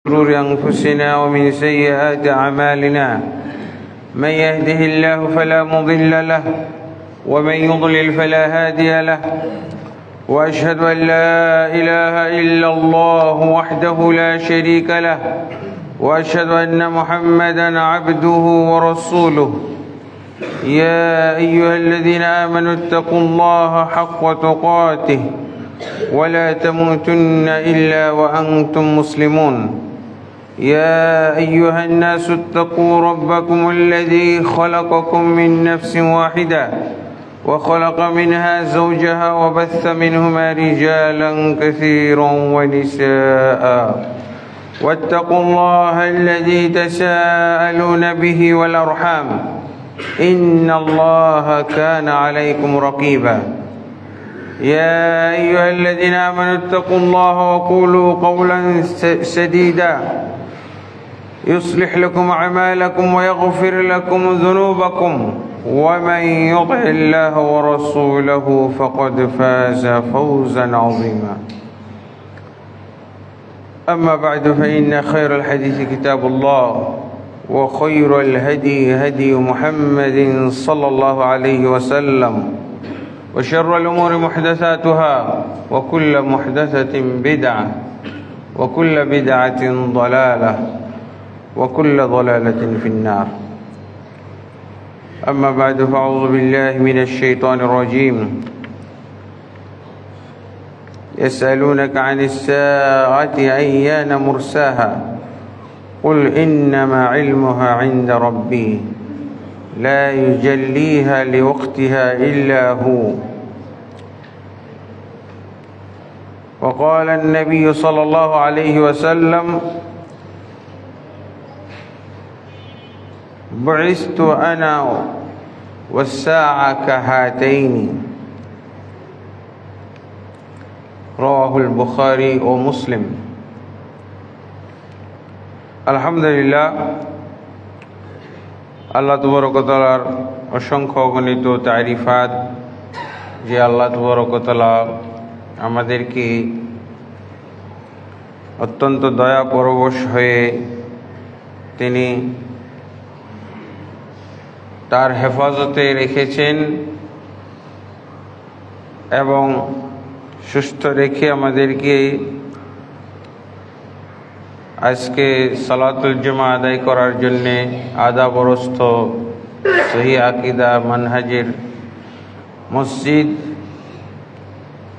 شرور أنفسنا ومن سيئات أعمالنا من يهده الله فلا مضل له ومن يضلل فلا هادي له وأشهد أن لا إله إلا الله وحده لا شريك له وأشهد أن محمدا عبده ورسوله يا أيها الذين آمنوا اتقوا الله حق تقاته ولا تموتن إلا وأنتم مسلمون يا أيها الناس اتقوا ربكم الذي خلقكم من نفس واحدة وخلق منها زوجها وبث منهما رجالا كثيرا ونساء واتقوا الله الذي تساءلون به والأرحام إن الله كان عليكم رقيبا يا أيها الذين آمنوا اتقوا الله وقولوا قولا سديدا يصلح لكم أعمالكم ويغفر لكم ذنوبكم ومن يطع الله ورسوله فقد فاز فوزا عظيما أما بعد فإن خير الحديث كتاب الله وخير الهدي هدي محمد صلى الله عليه وسلم وشر الأمور محدثاتها وكل محدثة بدعة وكل بدعة ضلالة وكل ضلالة في النار أما بعد فأعوذ بالله من الشيطان الرجيم يسألونك عن الساعة أيان مرساها قل إنما علمها عند ربي لا يجليها لوقتها إلا هو وقال النبي صلى الله عليه وسلم بعثت أنا والساعة كهاتين رواه البخاري ومسلم আলহামদুলিল্লাহ আল্লাহ তাবারক ওয়া তাআলার অসংখ্য অগণিত তারিফাত যে আল্লাহ তাবারক ওয়া তাআলা আমাদেরকে অত্যন্ত দয়া পরবশ হয়ে তিনি তার হেফাজতে রেখেছেন এবং সুস্থ রেখে আমাদেরকে আজকে সালাতুল জুমা আদায় করার জন্যে আদাবরস্থ সহি আকিদা মানহাজের মসজিদ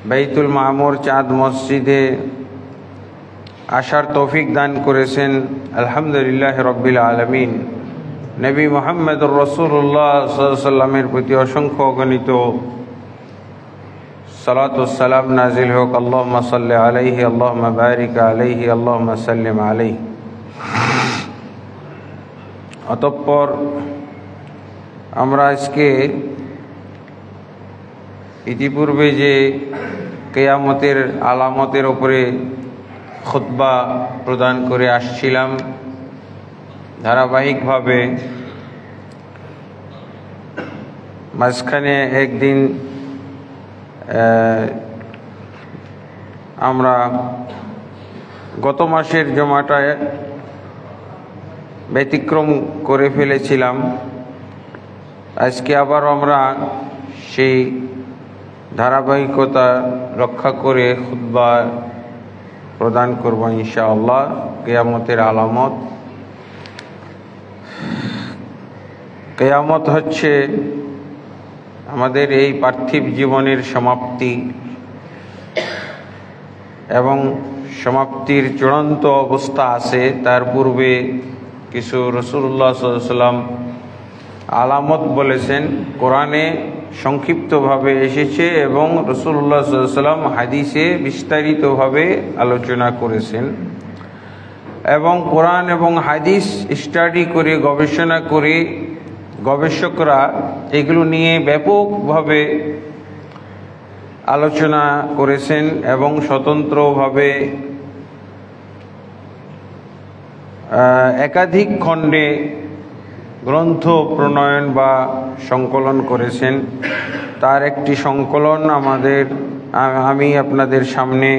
বাইতুল মামুর চাঁদ মসজিদে আসার তৌফিক দান করেছেন আলহামদুলিল্লাহ রাব্বিল আলামিন। নবী মুহাম্মদুর রাসূলুল্লাহ সাল্লাল্লাহু আলাইহি ওয়াসাল্লামের প্রতি অসংখ্য অগণিত সালাতু সালাম নাজিল হোক। আল্লাহুম্মা সাল্লি আলাইহি আল্লাহুম্মা বারিক আলাইহি আল্লাহুম্মা সাল্লিম আলাইহি। অতঃপর আমরা আজকে ইতিপূর্বে যে কিয়ামতের আলামতের উপরে খুতবা প্রদান করে আসছিলাম, ধারাবাহিকভাবে মাঝখানে একদিন আমরা গত মাসের জমাটায় ব্যতিক্রম করে ফেলেছিলাম। আজকে আবার আমরা সেই ধারাবাহিকতা রক্ষা করে খুতবা প্রদান করব ইনশাআল্লাহ। কিয়ামতের আলামত। কিয়ামত হচ্ছে আমাদের এই পার্থিব জীবনের সমাপ্তি এবং সমাপ্তির চূড়ান্ত অবস্থা আছে। তার পূর্বে কিছু রাসূলুল্লাহ সাল্লাল্লাহু আলাইহি ওয়াসাল্লাম আলামত বলেছেন, কোরআনে সংক্ষিপ্তভাবে এসেছে এবং রাসূলুল্লাহ সাল্লাল্লাহু আলাইহি ওয়াসাল্লাম হাদিসে বিস্তারিতভাবে আলোচনা করেছেন। এবং কোরআন এবং হাদিস স্টাডি করে গবেষণা করে গবেষকরা এগুলো নিয়ে ব্যাপকভাবে আলোচনা করেছেন এবং স্বতন্ত্রভাবে একাধিক খণ্ডে গ্রন্থ প্রণয়ন বা সংকলন করেছেন। তার একটি সংকলন আমি আপনাদের সামনে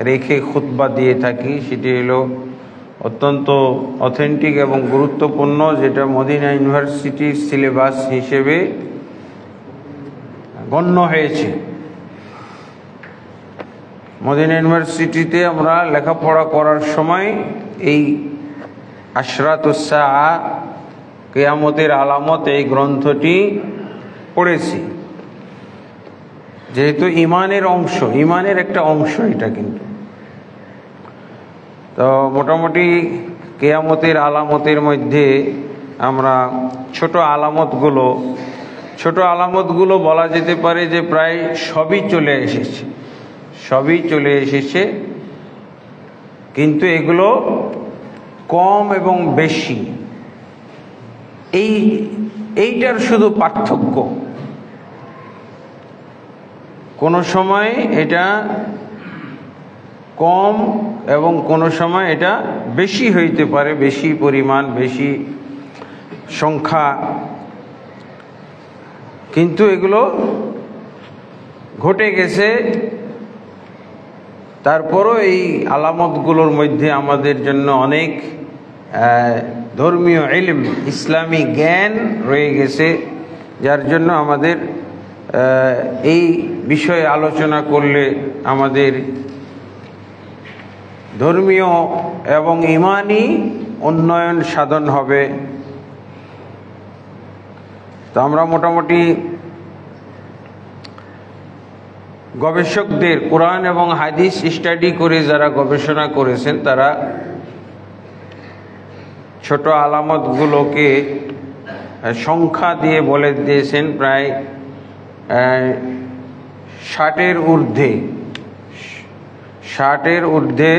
রেখে খুতবা দিয়ে থাকি। সেটি হলো অত্যন্ত অথেন্টিক এবং গুরুত্বপূর্ণ, যেটা মদিনা ইউনিভার্সিটির সিলেবাস হিসেবে গণ্য হয়েছে। মদিনা ইউনিভার্সিটিতে আমরা লেখাপড়া করার সময় এই আশরাতুস সাআ, কিয়ামতের আলামত, এই গ্রন্থটি পড়েছি। যেহেতু ইমানের অংশ, ইমানের একটা অংশ এটা, কিন্তু তো মোটামুটি কিয়ামতের আলামতের মধ্যে আমরা ছোট আলামতগুলো বলা যেতে পারে যে প্রায় সবই চলে এসেছে, কিন্তু এগুলো কম এবং বেশি, এইটার শুধু পার্থক্য। কোনো সময় এটা কম এবং কোনো সময় এটা বেশি হইতে পারে, বেশি পরিমাণ, বেশি সংখ্যা, কিন্তু এগুলো ঘটে গেছে। তারপরও এই আলামতগুলোর মধ্যে আমাদের জন্য অনেক ধর্মীয় ইলম, ইসলামী জ্ঞান রয়ে গেছে, যার জন্য আমাদের এই বিষয়ে আলোচনা করলে আমাদের ধর্মীয় এবং ঈমানি উন্নয়ন সাধন হবে। তো আমরা মোটামুটি গবেষকদের, কোরআন এবং হাদিস স্টাডি করে যারা গবেষণা করেছেন, তারা ছোট আলামতগুলোকে সংখ্যা দিয়ে বলে দিয়েছেন প্রায় 60-এর ঊর্ধ্বে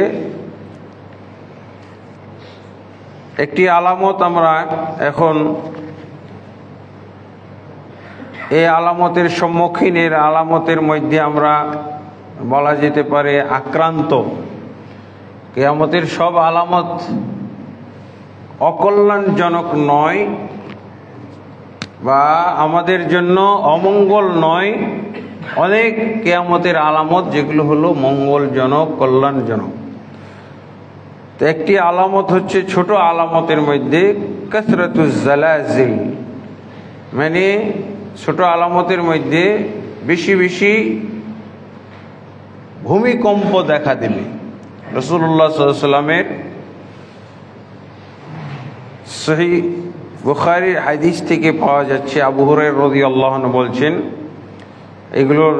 একটি আলামত আমরা এখন এই আলামতের সম্মুখীনের আলামতের মধ্যে আমরা বলা যেতে পারে আক্রান্ত। কিয়ামতের সব আলামত অকল্যাণজনক নয় বা আমাদের জন্য অমঙ্গল নয়। অনেক কিয়ামতের আলামত যেগুলো হলো মঙ্গলজনক, কল্যাণজনক। তো একটি আলামত হচ্ছে ছোট আলামতের মধ্যে কাসরাতুজ জালাজিল, মানে ছোট আলামতের মধ্যে বেশি বেশি ভূমিকম্প দেখা দেবে। রাসূলুল্লাহ সাল্লাল্লাহু আলাইহি ওয়াসাল্লামের সহিহ বুখারীর হাদিস থেকে পাওয়া যাচ্ছে, আবু হুরায়রা রাদিয়াল্লাহু আনহু বলছেন, এগুলোর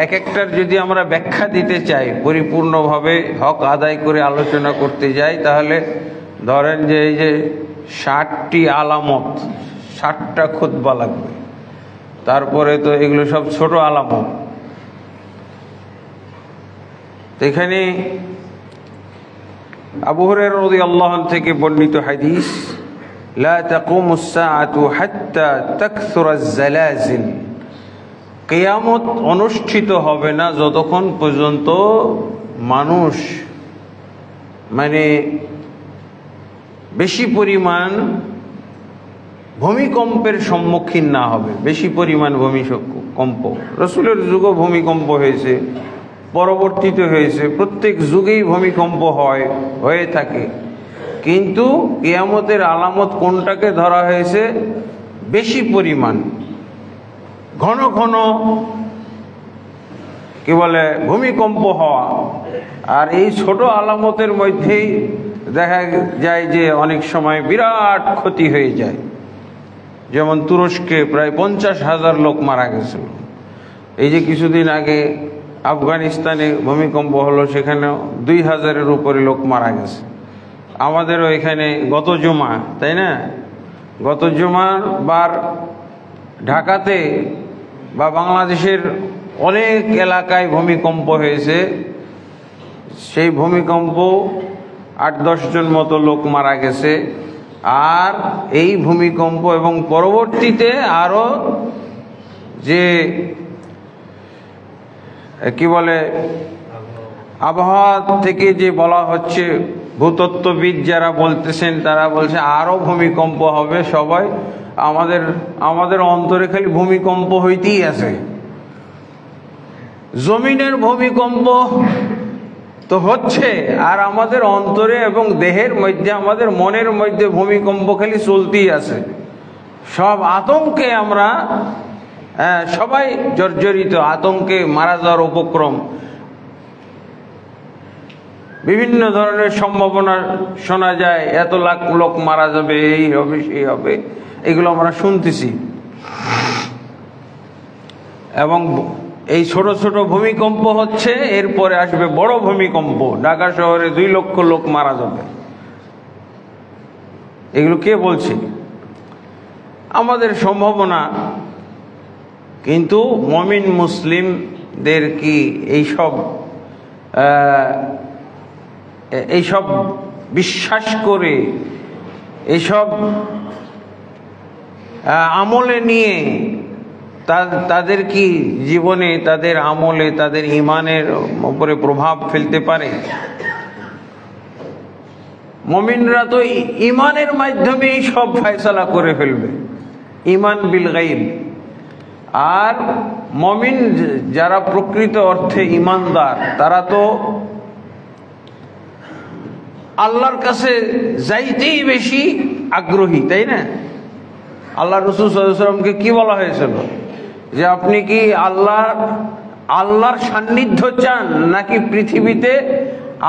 এক একটার যদি আমরা ব্যাখ্যা দিতে চাই, পরিপূর্ণভাবে হক আদায় করে আলোচনা করতে যাই, তাহলে ধরেন যে এই যে 60টি আলামত, 60টা খুতবা লাগবে। তারপরে তো এগুলো সব ছোট আলামত। এখানে আবু হুরায়রা রাদিয়াল্লাহু আনহু থেকে বর্ণিত হাদিস, লা তাকুমুস সাআতু হাত্তা তাকসুরাজ জালাজিল, কিয়ামত অনুষ্ঠিত হবে না যতক্ষণ পর্যন্ত মানুষ মানে বেশি পরিমাণ ভূমিকম্পের সম্মুখীন না হবে। বেশি পরিমাণ ভূমিকম্প, রাসূলের যুগও ভূমিকম্প হয়েছে, পরবর্তীতে হয়েছে, প্রত্যেক যুগেই ভূমিকম্প হয়ে থাকে। কিন্তু কিয়ামতের আলামত কোনটাকে ধরা হয়েছে? বেশি পরিমাণ, ঘন ঘন কি বলে ভূমিকম্প হওয়া। আর এই ছোট আলামতের মধ্যেই দেখা যায় যে অনেক সময় বিরাট ক্ষতি হয়ে যায়। যেমন তুরস্কে প্রায় 50,000 লোক মারা গেছিল। এই যে কিছুদিন আগে আফগানিস্তানে ভূমিকম্প হলো, সেখানেও 2,000-এর উপরে লোক মারা গেছে। আমাদেরও এখানে গত জুমা, তাই না, গত জুমার বার ঢাকাতে বা বাংলাদেশের অনেক এলাকায় ভূমিকম্প হয়েছে। সেই ভূমিকম্প 8-10 জন মতো লোক মারা গেছে। আর এই ভূমিকম্প এবং পরবর্তীতে আরো যে কি বলে আবহাওয়া থেকে যে বলা হচ্ছে, ভূতত্ত্ববিদ যারা বলতেছেন, তারা বলছে আরো ভূমিকম্প হবে। সবাই আমাদের অন্তরে খালি ভূমিকম্প হইতেই আছে। জমিনের ভূমিকম্প তো হচ্ছে, আর আমাদের অন্তরে এবং দেহের মধ্যে, আমাদের মনের মধ্যে ভূমিকম্প খালি চলতেই আছে। সব আতঙ্কে আমরা সবাই জর্জরিত, আতঙ্কে মারা যাওয়ার উপক্রম। বিভিন্ন ধরনের সম্ভাবনা শোনা যায়, এত লাখ লোক মারা যাবে, এই হবে সেই হবে, এগুলো আমরা শুনতেছি। এবং এই ছোট ছোট ভূমিকম্প হচ্ছে, এরপরে আসবে বড় ভূমিকম্প, ঢাকা শহরে 2 লক্ষ লোক মারা যাবে। এগুলো কে বলছে? আমাদের সম্ভাবনা। কিন্তু মুমিন মুসলিমদের কি এইসব বিশ্বাস করে, এইসব আমলে নিয়ে তাদের কি জীবনে, তাদের আমলে, তাদের ঈমানের উপরে প্রভাব ফেলতে পারে? মুমিনরা তো ঈমানের মাধ্যমেই সব ফয়সালা করে ফেলবে, ঈমান বিল গায়ব। আর মুমিন যারা প্রকৃত অর্থে ঈমানদার, তারা তো আল্লাহর কাছে যাইতেই বেশি আগ্রহী, তাই না? আল্লাহ রাসূল সাল্লাল্লাহু আলাইহি ওয়াসাল্লামকে কি বলা হয়েছিল? যে আপনি কি আল্লাহর সান্নিধ্য চান, নাকি পৃথিবীতে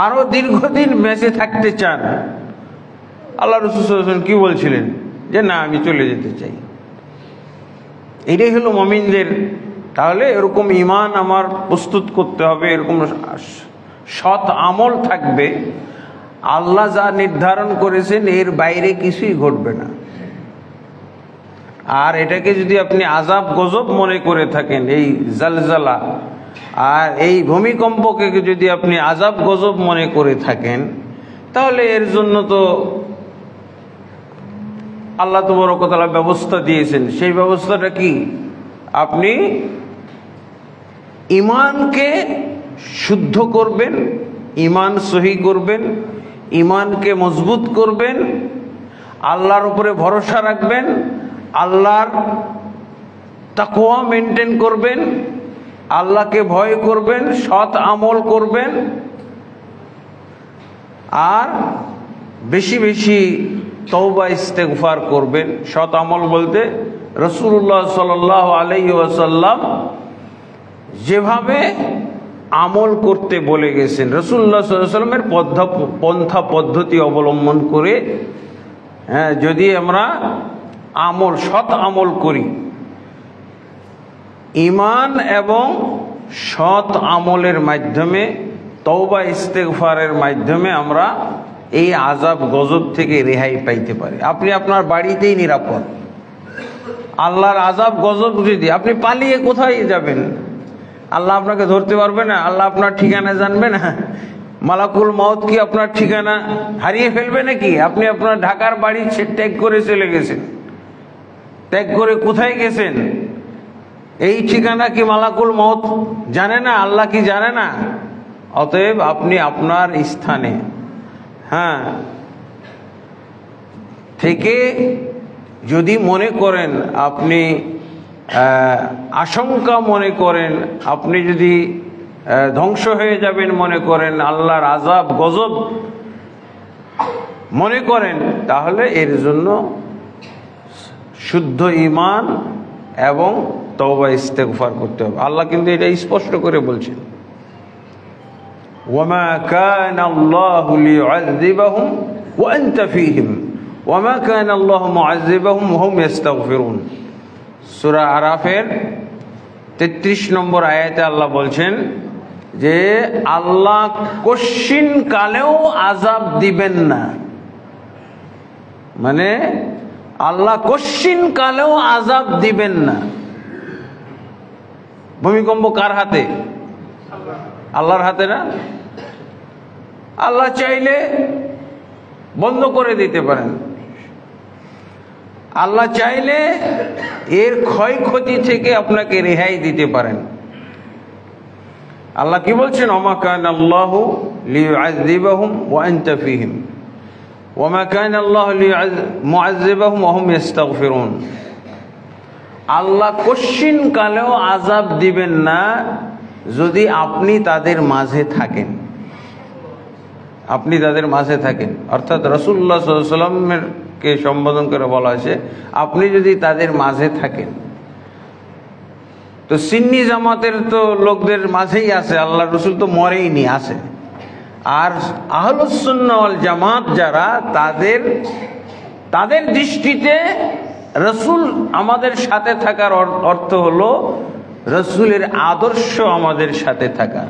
আরো দীর্ঘদিন বেঁচে থাকতে চান? আল্লাহ রাসূল সাল্লাল্লাহু আলাইহি ওয়াসাল্লাম কি বলছিলেন? যে না, আমি চলে যেতে চাই। এটাই হলো মুমিনদের। তাহলে এরকম ঈমান আমার প্রস্তুত করতে হবে, এরকম সৎ আমল থাকবে। আল্লাহ যা নির্ধারণ করেছেন এর বাইরে কিছুই ঘটবে না। আর এটাকে যদি আপনি আযাব গজব মনে করে থাকেন, এই জালজালা আর এই ভূমিকম্পকে যদি আপনি আযাব গজব মনে করে থাকেন, তাহলে এর জন্য তো আল্লাহ তাবারক ওয়া তাআলা ব্যবস্থা দিয়েছেন। সেই ব্যবস্থাটা কি? আপনি ঈমানকে শুদ্ধ করবেন, ঈমান সহি করবেন, ঈমানকে মজবুত করবেন, আল্লাহর উপরে ভরসা রাখবেন, আল্লাহর তাকওয়া মেনটেন করবেন, আল্লাহকে ভয় করবেন, সৎ আমল করবেন, আর বেশি বেশি তওবা ইস্তেগফার করবেন। সৎ আমল বলতে রাসূলুল্লাহ সাল্লাল্লাহু আলাইহি ওয়াসাল্লাম যেভাবে আমল করতে বলে গেছেন, রাসূলুল্লাহ সাল্লাল্লাহু আলাইহি ওয়াসাল্লামের পন্থা পদ্ধতি অবলম্বন করে যদি আমরা সৎ আমল করি, ঈমান এবং সৎ আমলের মাধ্যমে, তওবা ইস্তেগফারের মাধ্যমে আমরা এই আযাব গজব থেকে রেহাই পাইতে পারি। আপনি আপনার বাড়িতেই নিরাপদ। আল্লাহর আযাব গজব যদি, আপনি পালিয়ে কোথায় যাবেন? আল্লাহ আপনাকে ধরতে পারবে না? আল্লাহ আপনার ঠিকানা জানবে না? মালাকুল মউত কি আপনার ঠিকানা হারিয়ে ফেলবে নাকি? আপনি আপনার ঢাকার বাড়ি ত্যাগ করে চলে গেছেন, ত্যাগ করে কোথায় গেছেন? এই ঠিকানা কি মালাকুল মউত জানে না? আল্লাহ কি জানে না? অতএব আপনি আপনার স্থানে থেকে যদি মনে করেন, আপনি আশঙ্কা মনে করেন, আপনি যদি ধ্বংস হয়ে যাবেন মনে করেন, আল্লাহর আযাব গজব মনে করেন, তাহলে এর জন্য শুদ্ধ ঈমান এবং তওবা ইস্তেগফার করতে হবে। আল্লাহ কিন্তু এটা স্পষ্ট করে বলছেন, ওয়ামা কানা আল্লাহু লিয়ুআযযিবাহুম ওয়া আনতা ফীহিম ওয়ামা কানা আল্লাহু মুআযযিবাহুম ওয়া হুম ইস্তাগফিরুন। সূরা আরাফের 33 নম্বর আয়াতে আল্লাহ বলছেন যে আল্লাহ কশিন কালেও আযাব দিবেন না। মানে আল্লাহ কশিন কালেও আযাব দিবেন না। ভূমিকম্প কার হাতে? আল্লাহর হাতে না? আল্লাহ চাইলে বন্ধ করে দিতে পারেন, আল্লাহ চাইলে এর ক্ষয়ক্ষতি থেকে আপনাকে রেহাই দিতে পারেন। আল্লাহ কি বলছেন? ওমা কানা আল্লাহু লিয়ুআযযিবাহুম ওয়া আনতা ফীহিম ওমা কানা আল্লাহু মুআযযিবাহুম ওয়া হুম ইস্তাগফিরুন। আল্লাহ কশিন কালেও আযাব দিবেন না যদি আপনি তাদের মাঝে থাকেন। আপনি তাদের মাঝে থাকেন, অর্থাৎ রাসূলুল্লাহ সাল্লাল্লাহু আলাইহি ওয়াসাল্লামের কে সম্বোধন করে বলা হয়েছে আপনি যদি তাদের মাঝে থাকেন। তো সুন্নি জামাতের তো লোকদের মাঝেই আছে, আল্লাহ রসুল তো মরেইনি, আছে। আর আহলুস সুন্নাহ ওয়াল জামাত যারা, তাদের দৃষ্টিতে রসুল আমাদের সাথে থাকার অর্থ হলো রসুলের আদর্শ আমাদের সাথে থাকা।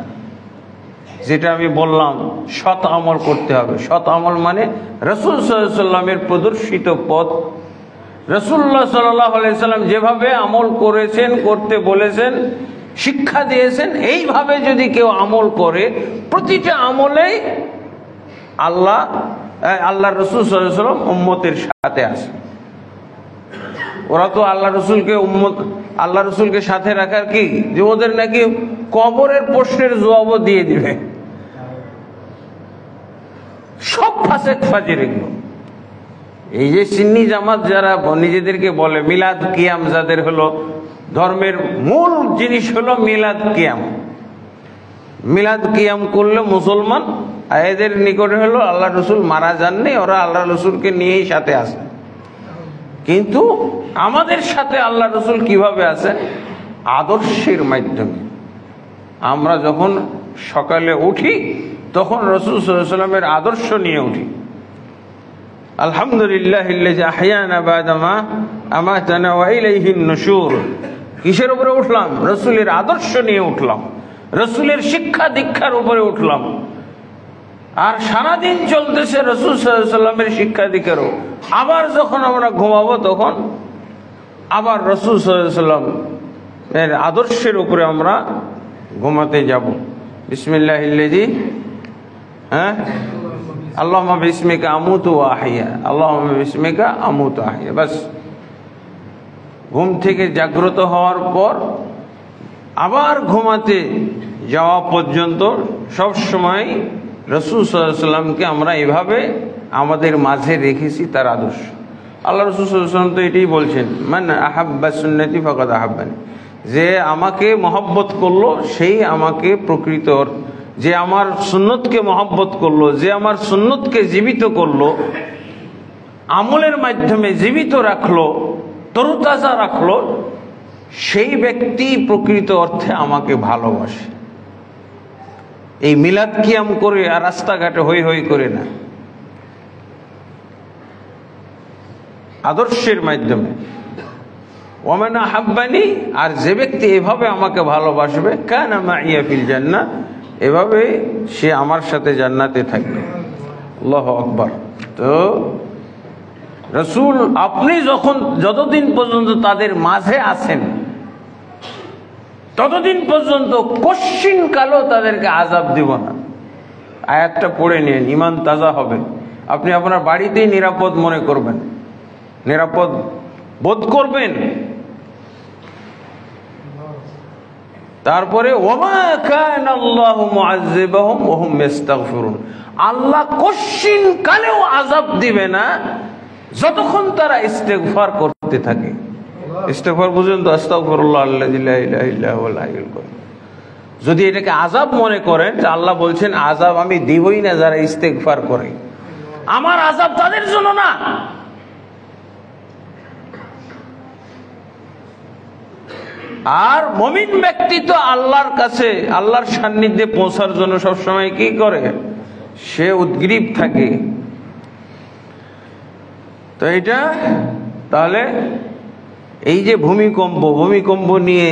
যেটা আমি বললাম, সৎ আমল করতে হবে। সৎ আমল মানে রসুল সাল্লাল্লাহু আলাইহি ওয়াসাল্লামের প্রদর্শিত পথ, রাসূলুল্লাহ সাল্লাল্লাহু আলাইহি ওয়াসাল্লাম যেভাবে আমল করেছেন, করতে বলেছেন, শিক্ষা দিয়েছেন, এইভাবে যদি কেউ আমল করে, প্রতিটা আমলেই আল্লাহ রাসূল সাল্লাল্লাহু আলাইহি ওয়াসাল্লাম উম্মতের সাথে আছে। ওরা তো আল্লাহ রসুলকে সাথে রাখার কি, যে ওদের নাকি কবরের প্রশ্নের জবাবও দিয়ে দিবে। সব ফাসেক ফাজির এগুলো। এই যে সুন্নি জামাত যারা নিজেদেরকে বলে মিলাদ কিয়াম, যাদের হলো ধর্মের মূল জিনিস হলো মিলাদ কিয়াম। মিলাদ কিয়াম করলে মুসলমান, আর এদের নিকটে হলো আল্লাহ রসুল মারা যাননি, ওরা আল্লাহ রসুলকে নিয়েই সাথে আছে। কিন্তু আমাদের সাথে আল্লাহ রসুল কিভাবে আছে? আদর্শের মাধ্যমে। আমরা যখন সকালে উঠি তখন রাসূল সাল্লাল্লাহু আলাইহি ওয়াসাল্লামের আদর্শ নিয়ে উঠি। আলহামদুলিল্লাহিল্লাযী আহইয়ানা বা'দা মা আমাতানা ওয়া ইলাইহিন নুশুর। কিসের উপরে উঠলাম? রাসূলের আদর্শ নিয়ে উঠলাম, রাসূলের শিক্ষা দীক্ষার উপরে উঠলাম। আর সারাদিন চলতেছে রাসূল সাল্লাল্লাহু আলাইহি ওয়াসাল্লামের শিক্ষা দীক্ষারও। আবার যখন আমরা ঘুমাবো তখন আবার রাসূল সাল্লাল্লাহু আলাইহি ওয়াসাল্লাম এর আদর্শের উপরে আমরা ঘুমাতে যাব। বিসমিল্লাহিল্লাযী আল্লাহুম্মা বিসমিকা আমুতু ওয়া আহইয়া, আল্লাহুম্মা বিসমিকা আমুতু ওয়া আহইয়া। বাস ঘুম থেকে জাগ্রত হওয়ার পর আবার ঘুমাতে যাওয়া পর্যন্ত সব সময় রাসূল সাল্লাল্লাহু আলাইহি ওয়াসাল্লামকে আমরা এভাবে আমাদের মাঝে রেখেছি, তার আদর্শ। আল্লাহ রাসূল সাল্লাল্লাহু আলাইহি ওয়াসাল্লাম তো এটাই বলছেন, মান আহাব্বা সুন্নতি ফাকাদ আহাব্বানি, যে আমাকে মহব্বত করলো সেই আমাকে প্রকৃত, যে আমার সুন্নতকে মহব্বত করলো, যে আমার সুন্নতকে জীবিত করলো, আমলের মাধ্যমে জীবিত রাখলো, তরুতাজা রাখলো, সেই ব্যক্তি প্রকৃত অর্থে আমাকে ভালোবাসে। এই মিলাদ কিয়াম করে আর রাস্তাঘাটে হই হই করে না, আদর্শের মাধ্যমে। ওয়ামান আহাব্বানি, আর যে ব্যক্তি এভাবে আমাকে ভালোবাসবে, কানা মাইয়া ফিল জান্নাহ, এভাবে সে আমার সাথে জান্নাতে থাকবে। আল্লাহু আকবার। তো রাসূল, আপনি যতদিন পর্যন্ত তাদের মাঝে আছেন ততদিন পর্যন্ত কশ্চিন কালও তাদেরকে আযাব দিব না। আয়াতটা পড়ে নিন, ঈমান তাজা হবে। আপনি আপনার বাড়িতেই নিরাপদ মনে করবেন, নিরাপদ বোধ করবেন। তারপরে ওমা কানা আল্লাহু মুআযযিবাহুম ওয়া হুম ইস্তাগফিরুন, আল্লাহ কশ্চিন কালেও আযাব দিবে না যতক্ষণ তারা ইস্তেগফার করতে থাকে। ইস্তেগফার বুঝেন তো? আস্তাগফিরুল্লাহ আল্লাযী লা ইলাহা ইল্লা হুয়াল হাইয়ুল কাইয়্যুম। যদি এটাকে আযাব মনে করেন, যে আল্লাহ বলছেন আযাব আমি দিবই না যারা ইস্তেগফার করে, আমার আযাব তাদের জন্য না। আর মুমিন ব্যক্তি তো আল্লাহর কাছে, আল্লাহর সান্নিধ্যে পৌঁছার জন্য সবসময় কি করে? সে উদ্গ্রীব থাকে। তো এটা তাহলে এই যে ভূমিকম্প নিয়ে,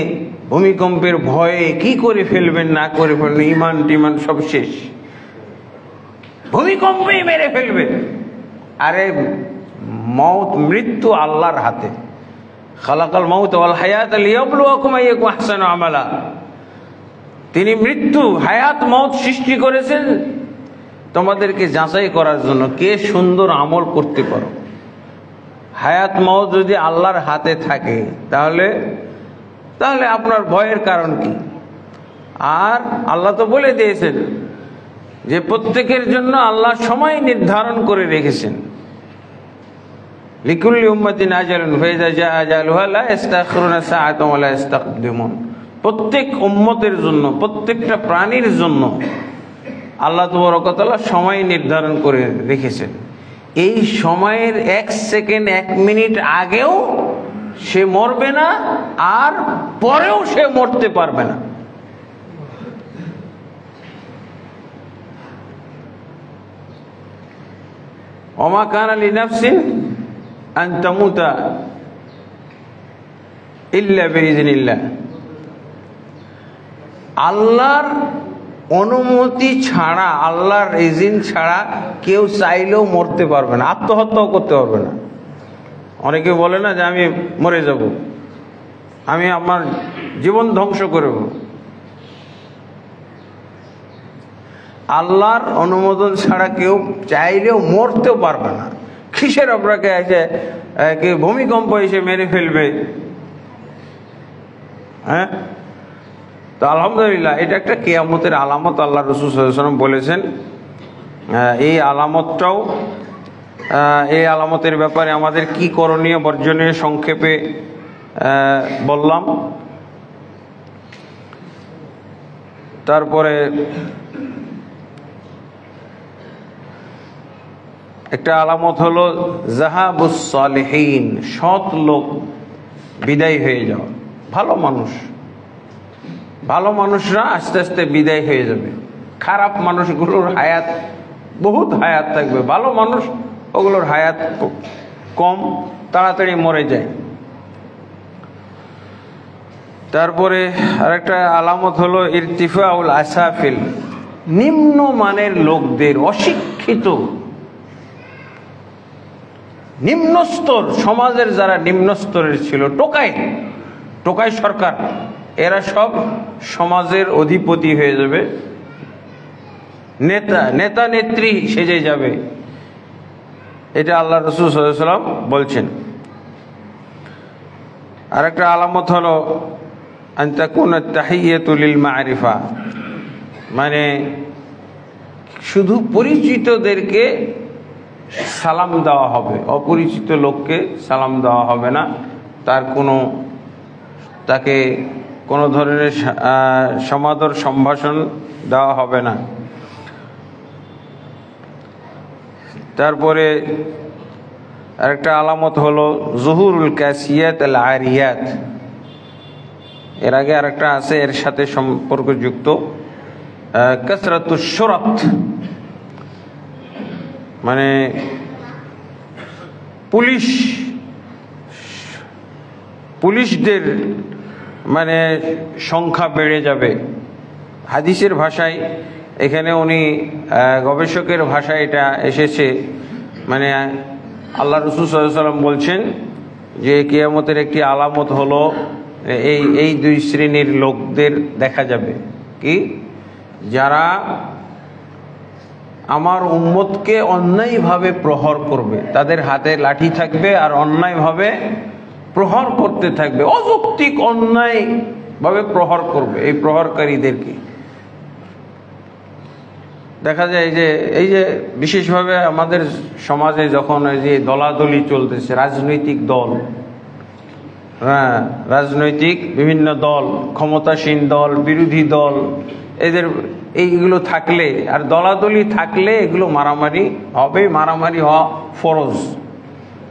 ভূমিকম্পের ভয়ে কি করে ফেলবেন না করে ফেলবেন, ইমান টিমান সব শেষ, ভূমিকম্পেই মেরে ফেলবেন। আরে মৃত্যু আল্লাহর হাতে। খালাকাল মাউত ওয়াল হায়াত লিয়াবলুয়াকুম আইয়াকুম আহসানু আমালা। তিনি মৃত্যু, হায়াত, মউত সৃষ্টি করেছেন তোমাদেরকে যাচাই করার জন্য, কে সুন্দর আমল করতে পারো। হায়াত মউত যদি আল্লাহর হাতে থাকে তাহলে আপনার ভয়ের কারণ কি? আর আল্লাহ তো বলে দিয়েছেন যে প্রত্যেকের জন্য আল্লাহ সময় নির্ধারণ করে রেখেছেন। লিকুল্লি উম্মাতিন আজালুন ফাইযা জাআ আজালুহা লা ইস্তাখিরুনা সাআতান ওয়া লা ইস্তাকদিমুন। প্রত্যেক উম্মতের জন্য, প্রত্যেকটা প্রাণীর জন্য আল্লাহ তাবারক ওয়া তাআলা সময় নির্ধারণ করে রেখেছেন। এই সময়ের 1 সেকেন্ড 1 মিনিট আগেও সে মরবে না, আর পরেও সে মরতে পারবে না। ওমা কানা লিনাফসিন আন তামুতা ইল্লা বিইজনিল্লাহ। আল্লাহর অনুমতি ছাড়া, আল্লাহর ইজিন ছাড়া কেউ চাইলেও মরতে পারবে না, আত্মহত্যাও করতে পারবে না। অনেকে বলে না যে আমি মরে যাব, আমি আমার জীবন ধ্বংস করব। আল্লাহর অনুমোদন ছাড়া কেউ চাইলেও মরতেও পারবে না। কিসের আপনাকে এসে কে ভূমিকম্প এসে মেরে ফেলবে? হ্যাঁ, তো আলহামদুলিল্লাহ এটা একটা কিয়ামতের আলামত। আল্লাহ রাসূল সাল্লাল্লাহু আলাইহি ওয়াসাল্লাম বলেছেন। এই আলামতটাও, এই আলামতের ব্যাপারে আমাদের কি করণীয় বর্জনীয় সংক্ষেপে বললাম। তারপরে একটা আলামত হলো যাহাবুস সালিহিন, সৎ লোক বিদায় হয়ে যাওয়া। ভালো মানুষরা আস্তে আস্তে বিদায় হয়ে যাবে। খারাপ মানুষগুলোর হায়াত, বহুত হায়াত থাকবে, ভালো মানুষ ওগুলোর হায়াত কম, তাড়াতাড়ি মরে যায়। তারপরে আরেকটা আলামত হলো ইরতিফাউল আসাফিল, নিম্ন মানের লোকদের, অশিক্ষিত নিম্ন স্তর, সমাজের যারা নিম্ন স্তরের ছিল, টোকাই সরকার, এরা সব সমাজের অধিপতি হয়ে যাবে, নেতা নেত্রী সেজে যাবে। এটা আল্লাহ রাসূল সাল্লাল্লাহু আলাইহি ওয়াসাল্লাম বলছেন। আরেকটা আলামত হলো আন তাকুনা তাহিয়াতু লিল মারিফা, মানে শুধু পরিচিতদেরকে সালাম দেওয়া হবে, অপরিচিত লোককে সালাম দেওয়া হবে না, তাকে কোনো ধরনের সমাদর সম্ভাষণ দেওয়া হবে না। তারপরে আরেকটা আলামত হলো জুহুরুল কাসিয়াত আল আরিয়াত। এর আগে আরেকটা আছে, এর সাথে সম্পর্কযুক্ত, কাসরাতুশ শুরাত, মানে পুলিশদের মানে সংখ্যা বেড়ে যাবে। হাদিসের ভাষায়, এখানে উনি গবেষকের ভাষায় এটা এসেছে, মানে আল্লাহ রাসূল সাল্লাল্লাহু আলাইহি ওয়াসাল্লাম বলছেন যে কিয়ামতের একটি আলামত হলো এই দুই শ্রেণীর লোকদের দেখা যাবে। কি? যারা আমার উম্মতকে অন্যায়ভাবে প্রহর করবে, তাদের হাতে লাঠি থাকবে আর অন্যায়ভাবে প্রহর করতে থাকবে, অযৌক্তিক অন্যায়ভাবে প্রহর করবে। এই প্রহরকারীদেরকে দেখা যায় যে এই যে বিশেষভাবে আমাদের সমাজে যখন এই যে দলাদলি চলতেছে, রাজনৈতিক দল, হ্যাঁ, রাজনৈতিক বিভিন্ন দল, ক্ষমতাসীন দল, বিরোধী দল, এইগুলো থাকলে আর দলাদলি থাকলে এগুলো মারামারি হবে, মারামারি হওয়া ফরজ।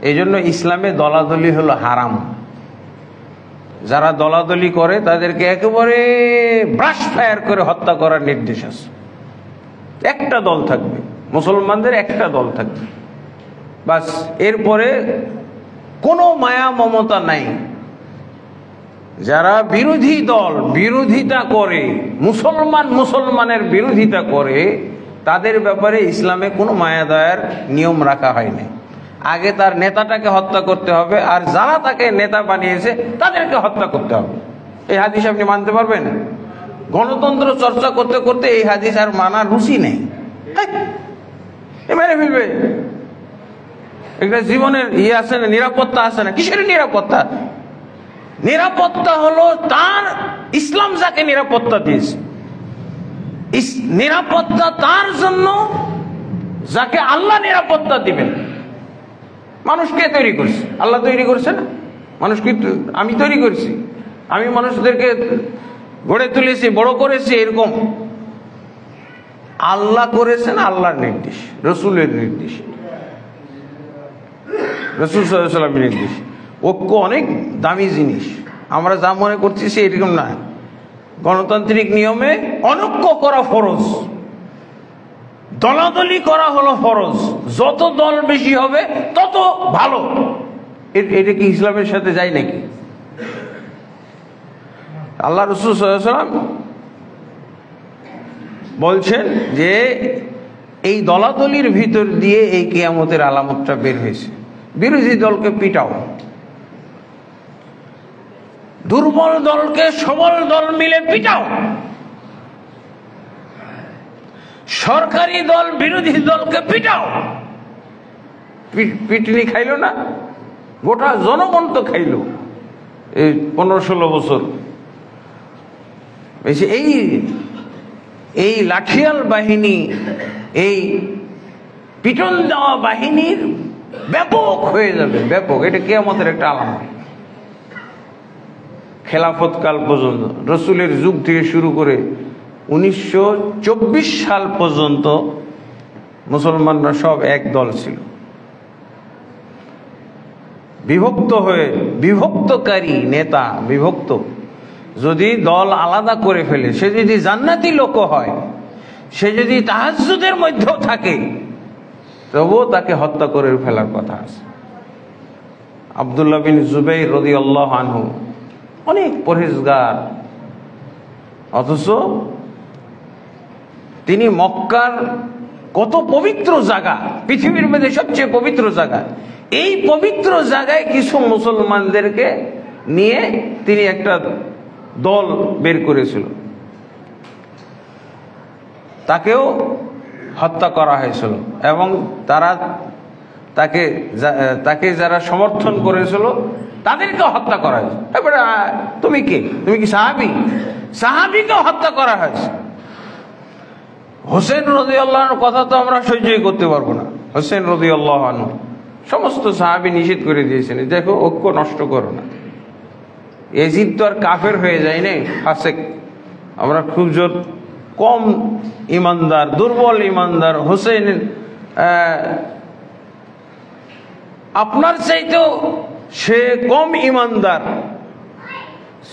এই জন্য ইসলামে দলাদলি হলো হারাম। যারা দলাদলি করে তাদেরকে একেবারে ব্রাশ ফায়ার করে হত্যা করার নির্দেশ আছে। একটা দল থাকবে, মুসলমানদের একটা দল থাকবে, বাস, এরপরে কোনো মায়া মমতা নাই। যারা বিরোধী দল বিরোধিতা করে, মুসলমানের বিরোধিতা করে, তাদের ব্যাপারে ইসলামে কোনো মায়া দয়ার নিয়ম রাখা হয়নি। আগে তার নেতাটাকে হত্যা করতে হবে, আর যারা তাকে নেতা বানিয়েছে তাদেরকে হত্যা করতে হবে। এই হাদিস আপনি মানতে পারবেন? গণতন্ত্র চর্চা করতে করতে এই হাদিস আর মানার রুচি নেই, মেরে ফেলবে। একটা জীবনের আছে না, নিরাপত্তা আছে না? কিসের নিরাপত্তা? নিরাপত্তা হলো তার ইসলাম যাকে নিরাপত্তা দিয়েছে, নিরাপত্তা তার জন্য যাকে আল্লাহ নিরাপত্তা দিবেন। মানুষকে তৈরি করছে, আল্লাহ তৈরি করছে না? মানুষকে আমি তৈরি করছি, আমি মানুষদেরকে গড়ে তুলেছি, বড় করেছি, এরকম আল্লাহ করেছেন, আল্লাহর নির্দেশ, রসুলের নির্দেশ, রসুল সাল্লাল্লাহু আলাইহি ওয়াসাল্লামের নির্দেশ। ঐক্য অনেক দামি জিনিস, আমরা যা মনে করতেছি এরকম না। গণতান্ত্রিক নিয়মে অনৈক্য করা ফরজ, দলাদলি করা হলো ফরজ। যত দল বেশি হবে তত ভালো। এটা কি ইসলামের সাথে যায় নাকি? আল্লাহ রাসূল সাল্লাল্লাহু আলাইহি ওয়াসাল্লাম বলছেন যে এই দলাদলির ভিতর দিয়ে এই কিয়ামতের আলামতটা বের হয়েছে। বিরোধী দলকে পিটাও, দুর্বল দলকে সবল দল মিলে পিটাও। সরকারি দল বিরোধী দলকে পিটাও। পিটনি খাইল না, গোটা জনগণ তো খাইল এই 15-16 বছর। এই লাঠিয়াল বাহিনী, এই পিটন দেওয়া বাহিনীর ব্যাপক হয়ে যাবে, ব্যাপক। এটা কিয়ামতের একটা আলামত। খেলাফত কাল পর্যন্ত, রসুলের যুগ থেকে শুরু করে 1924 সাল পর্যন্ত মুসলমানরা সব এক দল ছিল। বিভক্ত হয়ে, বিভক্তকারী নেতা, বিভক্ত যদি দল আলাদা করে ফেলে, সে যদি জান্নাতি লোক হয়, সে যদি তাহাজ্জুদের মধ্যেও থাকে, তবুও তাকে হত্যা করে ফেলার কথা আছে। আব্দুল্লাহ বিন জুবাইর রাদিয়াল্লাহু আনহু অনেক পরহেজগার, অথচ তিনি মক্কার কত পবিত্র জায়গা, পৃথিবীর মধ্যে সবচেয়ে পবিত্র জায়গা, এই পবিত্র জায়গায় কিছু মুসলমানদেরকে নিয়ে তিনি একটা দল বের করেছিল, তাকেও হত্যা করা হয়েছিল। এবং তাকে যারা সমর্থন করেছিল তাদেরকে হত্যা করা হয়েছে। এবারে তুমি কে? তুমি কি সাহাবী? সাহাবীকেও হত্যা করা হয়েছে। হোসেন রাদিয়াল্লাহু আনহুর কথা তো আমরা সহ্যই করতে পারবো না। হোসেন রাদিয়াল্লাহু আনহু সমস্ত সাহাবী নিষেধ করে দিয়েছেন, দেখো ঐক্য নষ্ট করো না। ইয়াজিদ তো আর কাফের হয়ে যায় নাই, ফাসেক। আমরা খুব জোর কম ইমানদার, দুর্বল ইমানদার। হোসেন আপনার চাইতেও সে কম ইমানদার,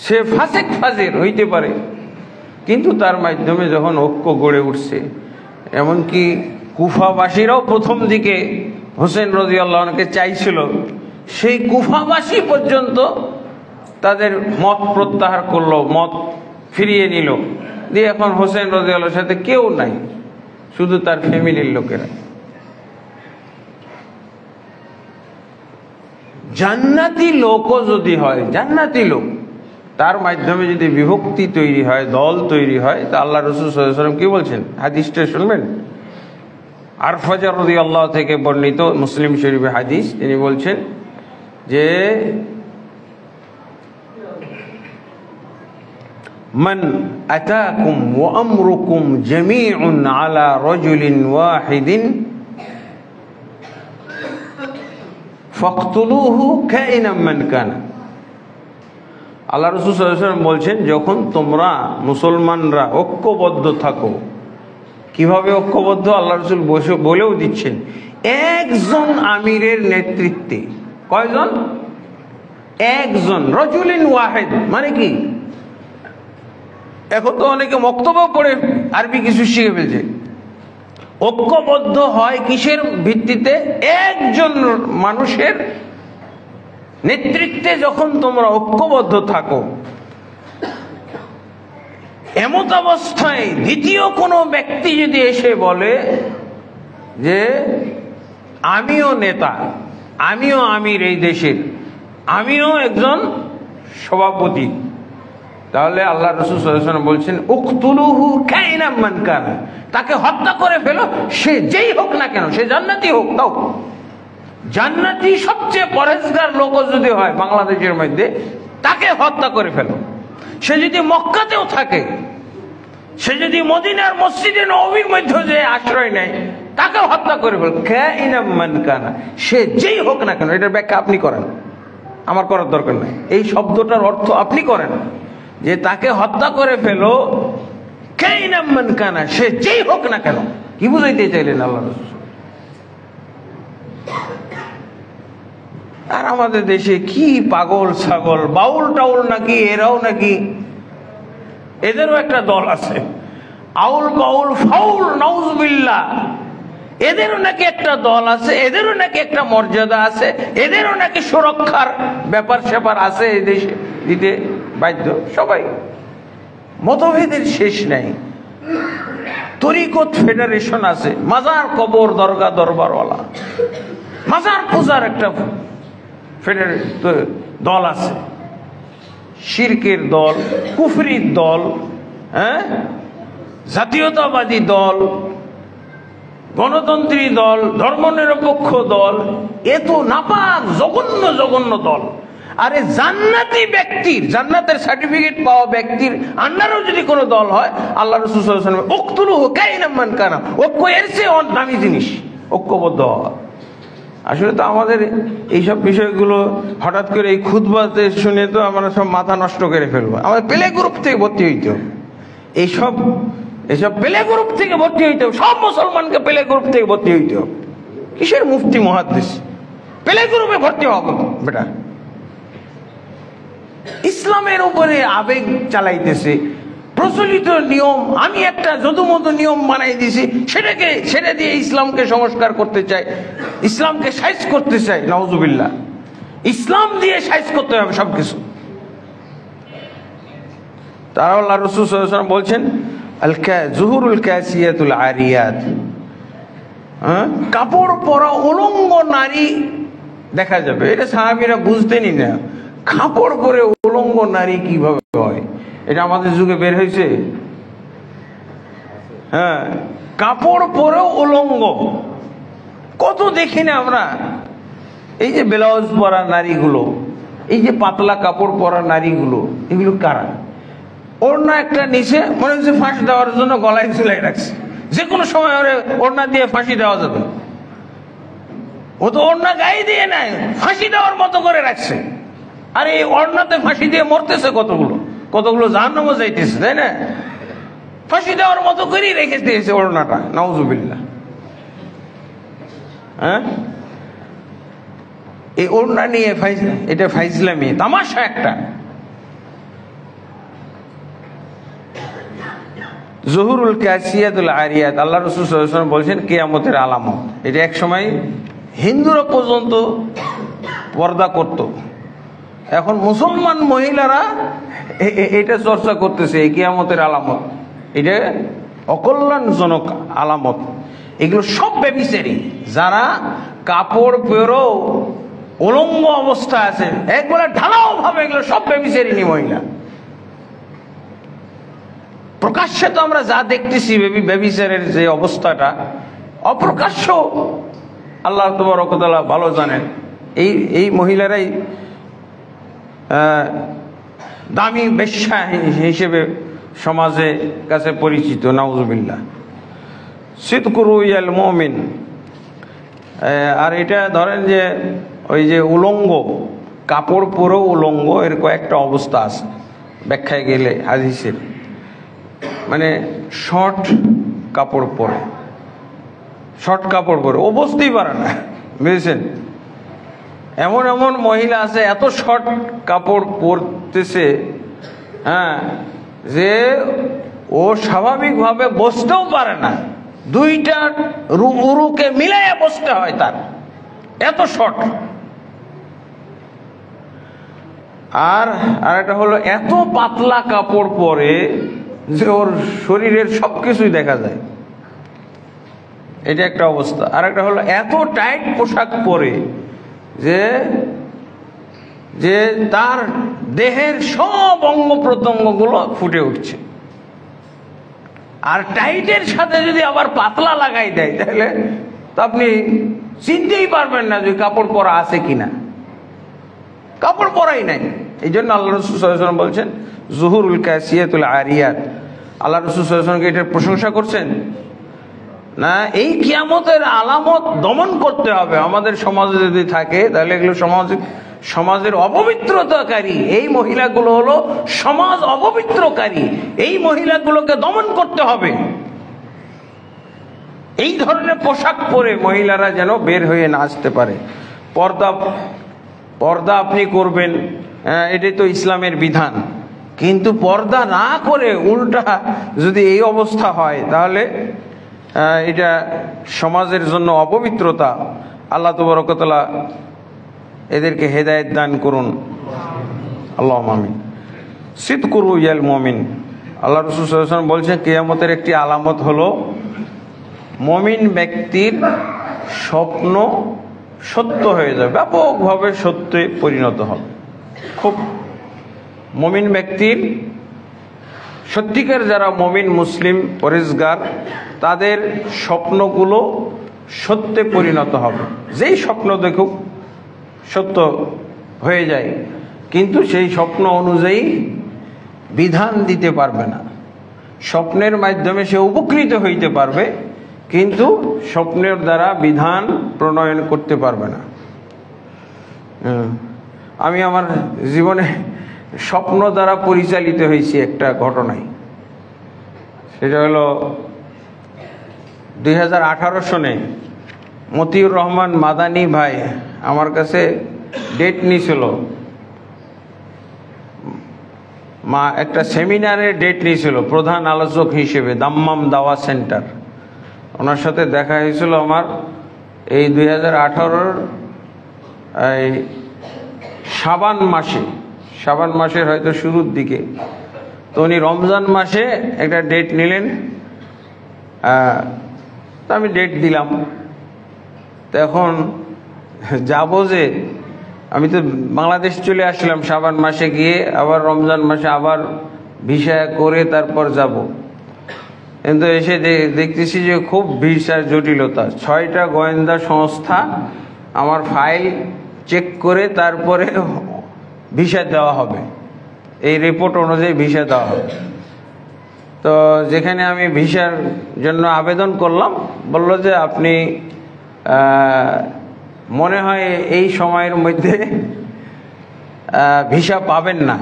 সে ফাসেক ফাজির হইতে পারে, কিন্তু তার মাধ্যমে যখন ঐক্য গড়ে উঠছে, এমনকি কুফাবাসীরাও প্রথম দিকে হোসেন রাদিয়াল্লাহু আনহুকে চাইছিল, সেই কুফাবাসী পর্যন্ত তাদের মত প্রত্যাহার করলো, মত ফিরিয়ে নিল। দিয়ে এখন হোসেন রাদিয়াল্লাহুর সাথে কেউ নাই, শুধু তার ফ্যামিলির লোকেরা। জান্নাতি লোকও যদি হয়, জান্নাতি লোক, তার মাধ্যমে যদি বিভক্তি তৈরি হয়, দল তৈরি হয়, তা আল্লাহ রাসূল সাল্লাল্লাহু আলাইহি ওয়াসাল্লাম কি বলছেন? হাদিসটা শুনবেন, আরফাজা রাদিয়াল্লাহু থেকে বর্ণিত, মুসলিম শরীফে হাদিস। তিনি বলছেন যে মান আতাকুম ওয়া আমরুকুম জামিউন আলা রাজুলিন ওয়াহিদিন ফাকতুলুহু কাইনাম মান কানা। আল্লাহ রাসূল সাল্লাল্লাহু আলাইহি ওয়াসাল্লাম বলছেন, যখন তোমরা মুসলমানরা ঐক্যবদ্ধ থাকো, কিভাবে ঐক্যবদ্ধ আল্লাহ রাসূল বলেও দিচ্ছেন, একজন আমিরের নেতৃত্বে। কয়জন? একজন। রাজুলিন ওয়াহিদ মানে কি? এখন তো অনেকে বক্তব্য পড়ে আরবি কিছু শিখে ফেলছে। ঐক্যবদ্ধ হয় কিসের ভিত্তিতে? একজন মানুষের নেতৃত্বে যখন তোমরা ঐক্যবদ্ধ থাকো, এমত অবস্থায় দ্বিতীয় কোনো ব্যক্তি যদি এসে বলে যে আমিও নেতা, আমিও আমির এই দেশের, আমিও একজন সভাপতি, তাহলে আল্লাহ রাসূল সাল্লাল্লাহু আলাইহি ওয়াসাল্লাম বলছেন উকতুলুহু কাইনাম মান কানা, তাকে হত্যা করে ফেলো, সে যেই হোক না কেন, সে জান্নাতি হোক। তাও জান্নাতি সবচেয়ে পরহেজগার লোক যদি হয় বাংলাদেশের মধ্যে, তাকে হত্যা করে ফেলো। সে যদি মক্কাতেও থাকে, সে যদি মদিনার মসজিদে নববীর মধ্যে যে আশ্রয় নেয়, তাকে হত্যা করে ফেলো। কাইনাম মান কানা, সে যেই হোক না কেন। এটার ব্যাখ্যা আপনি করেন, আমার করার দরকার নাই। এই শব্দটার অর্থ আপনি করেন যে তাকে হত্যা করে ফেলো, কাইনা মান কানা, সে যেই হোক না কেন। কি বুঝাইতে চাইলেন আল্লাহ রাসূল? আর আমাদের দেশে কি পাগল ছাগল, বাউল টাউল নাকি এরাও নাকি, এদেরও একটা দল আছে, আউল বাউল ফাউল নাউজুবিল্লাহ, এদেরও নাকি একটা দল আছে, এদেরও নাকি একটা মর্যাদা আছে, এদেরও নাকি সুরক্ষার ব্যাপার স্যাপার আছে এই দেশে দিতে বাধ্য। সবাই মতভেদের শেষ নাই। তরিকত ফেডারেশন আছে, মাজার কবর দরগা দরবারওয়ালা, মাজার পূজার একটা দল আছে, শিরকের দল, কুফরির দল, জাতীয়তাবাদী দল, গণতন্ত্রী দল, ধর্মনিরপেক্ষ দল, এ তো নাপাক জঘন্য জঘন্য দল। আরে জান্নাতি ব্যক্তির, জান্নাতের সার্টিফিকেট পাওয়া ব্যক্তির আন্ডারেও যদি কোনো দল হয়, আল্লাহ রাসূল সাল্লাল্লাহু আলাইহি ওয়াসাল্লাম উকতুলুহু কাইনা মান কানা, ঐক্য এর চেয়ে দামি জিনিস, ঐক্যবদ্ধ হওয়া। আসলে তো আমাদের এইসব বিষয়গুলো হঠাৎ করে এই খুতবাতে শুনে তো আমরা সব মাথা নষ্ট করে ফেলবো। আমাদের প্লে গ্রুপ থেকে ভর্তি হইতে হবে, এইসব প্লে গ্রুপ থেকে ভর্তি হইতে হবে, সব মুসলমানকে প্লে গ্রুপ থেকে ভর্তি হইতে হবে। কিসের মুফতি মুহাদ্দিস, প্লে গ্রুপে ভর্তি হবে বেটা। ইসলামের উপরে আবেগ চালাইতেছে, প্রচলিত নিয়ম, আমি একটা যদুমধু নিয়ম বানাই দিছি, সেটা দিয়ে ইসলামকে সংস্কার করতে চাই, ইসলামকে সাইজ করতে চাই। নাউজুবিল্লাহ, ইসলাম দিয়ে সাইজ করতে হবে সবকিছু। তারা আল্লাহ রাসূল সাল্লাল্লাহু আলাইহি ওয়াসাল্লাম বলছেন জুহুরুল কাসিয়াতুল আরিয়াত, কাপড় পরা উলঙ্গ নারী দেখা যাবে। এটা সাহাবীরা বুঝতেনই না, কাপড় পরে উলঙ্গ নারী কিভাবে হয়। এটা আমাদের যুগে বের হয়েছে। কাপড় পরেও উলঙ্গ কত দেখি না আমরা। এই যে ব্লাউজ পরা নারীগুলো, এই যে পাতলা কাপড় পরা নারীগুলো, এগুলো কারা? ওড়না একটা নিচে মনে হচ্ছে ফাঁসি দেওয়ার জন্য গলায় ঝুলাই রাখছে, যে কোনো সময় ওড়না দিয়ে ফাঁসি দেওয়া যাবে। ও তো ওড়না গায়ে দিয়ে নাই, ফাঁসি দেওয়ার মতো করে রাখছে। আর এই ওড়নাতে ফাঁসি দিয়ে মরতেছে কতগুলো জাহান্নামে যাইতেছে, তাই না? ফাঁসি দেওয়ার মতো করেই রেখে দিয়েছে ওড়নাটা। নাউজুবিল্লাহ। এই ওড়না নিয়ে এটা ফাইজলামি, তামাশা একটা। জুহুরুল কাসিয়াতুল আরিয়াত, আল্লাহ রাসূল সাল্লাল্লাহু আলাইহি ওয়াসাল্লাম বলছেন কিয়ামতের আলামত। এটা এক সময় হিন্দুরা পর্যন্ত পর্দা করত, এখন মুসলমান মহিলারা এটা চর্চা করতেছে। এই কিয়ামতের আলামত, এটা অকল্যাণজনক আলামত। এগুলো সব ব্যভিচারী, যারা কাপড় পরেও উলঙ্গ অবস্থা আছে, একবারে ঢালাও ভাবে, এগুলো সব ব্যভিচারিণী মহিলা। প্রকাশ্যে তো আমরা যা দেখতেছি ব্যভিচারের যে অবস্থাটা, অপ্রকাশ্য আল্লাহ তাবারক ওয়া তাআলা ভালো জানেন। এই মহিলারাই দামি বেশ্যা হিসেবে সমাজে কাছে পরিচিত। নাউজুবিল্লাহ। সিদকু রুয়াল মুমিন। আর এটা ধরেন যে ওই যে উলঙ্গ, কাপড় পরেও উলঙ্গ, এর কয়েকটা অবস্থা আছে ব্যাখ্যায় গেলে হাদিসের। মানে শর্ট কাপড় পরে ও বসতেই পারে না, বুঝেছেন? এমন এমন মহিলা আছে এত শর্ট কাপড় পরতেছে, যে ও স্বাভাবিকভাবে বসতেও পারে না, দুইটা উরুকে মিলাইয়া বসতে হয় তার, এত শর্ট। আর একটা হলো এত পাতলা কাপড় পরে যে ওর শরীরের সবকিছুই দেখা যায়, এটা একটা অবস্থা। আর একটা হলো এত টাইট পোশাক পরে যে তার দেহের সব অঙ্গ প্রত্যঙ্গগুলো ফুটে উঠছে। আর টাইটের সাথে যদি আবার পাতলা লাগাই দেয়, তাহলে তো আপনি চিনতেই পারবেন না যে কাপড় পরা আছে কিনা। কাপড় পরাই নাই। এই জন্য আল্লাহ রাসূল সাল্লাল্লাহু আলাইহি ওয়াসাল্লাম বলছেন জুহুরুল কাসিয়াতুল আরিয়াত। আল্লাহ রাসূল সাল্লাল্লাহু আলাইহি ওয়াসাল্লাম এটার প্রশংসা করছেন না। এই কিয়ামতের আলামত দমন করতে হবে। আমাদের সমাজে যদি থাকে, তাহলে এগুলো সমাজের অপবিত্রতাকারী এই মহিলাগুলো হলো সমাজ অপবিত্রকারী। এই মহিলাগুলোকে দমন করতে হবে। এই ধরনের পোশাক পরে মহিলারা যেন বের হয়ে না আসতে পারে। পর্দা আপনি করবেন, এটাই তো ইসলামের বিধান। কিন্তু পর্দা না করে উল্টা যদি এই অবস্থা হয়, তাহলে এটা সমাজের জন্য অপবিত্রতা। আল্লাহ তাবারক ওয়া তাআলা এদেরকে হেদায়েত দান করুন, আল্লাহুম্মা আমিন। সিদকুর রুয়াল মুমিন, আল্লাহ রাসূল সাল্লাল্লাহু আলাইহি ওয়াসাল্লাম বলছেন কিয়ামতের একটি আলামত হলো মুমিন ব্যক্তির স্বপ্ন সত্য হয়ে যাবে, ব্যাপকভাবে সত্যে পরিণত হবে। খুব মুমিন ব্যক্তির, সত্যিকার যারা মুমিন মুসলিম পরেজগার, তাদের স্বপ্নগুলো সত্যে পরিণত হবে। যেই স্বপ্ন দেখুক সত্য হয়ে যায়, কিন্তু সেই স্বপ্ন অনুযায়ী বিধান দিতে পারবে না। স্বপ্নের মাধ্যমে সে উপকৃত হইতে পারবে, কিন্তু স্বপ্নের দ্বারা বিধান প্রণয়ন করতে পারবে না। আমি আমার জীবনে স্বপ্ন দ্বারা পরিচালিত হয়েছি একটা ঘটনায়। সেটা হলো 2018 সনে মতিউর রহমান মাদানী ভাই আমার কাছে ডেট নিয়েছিল, একটা সেমিনারের ডেট নিয়েছিল প্রধান আলোচক হিসেবে, দাম্মাম দাওয়া সেন্টার। ওনার সাথে দেখা হয়েছিল আমার এই 2018 এই শাবান মাসের হয়তো শুরুর দিকে। তো উনি রমজান মাসে একটা ডেট নিলেন, তো আমি ডেট দিলাম। তো এখন যাব যে, আমি তো বাংলাদেশ চলে আসলাম শাবান মাসে গিয়ে, আবার রমজান মাসে আবার ভিসা করে তারপর যাব। কিন্তু এসে দেখতেছি যে খুব ভিসার জটিলতা। 6টা গোয়েন্দা সংস্থা আমার ফাইল চেক করে তারপরে ভিসা দেওয়া হবে, এই রিপোর্ট অনুযায়ী ভিসা দেওয়া হবে। তো যেখানে আমি ভিসার জন্য আবেদন করলাম, বলল যে আপনি মনে হয় এই সময়ের মধ্যে ভিসা পাবেন না।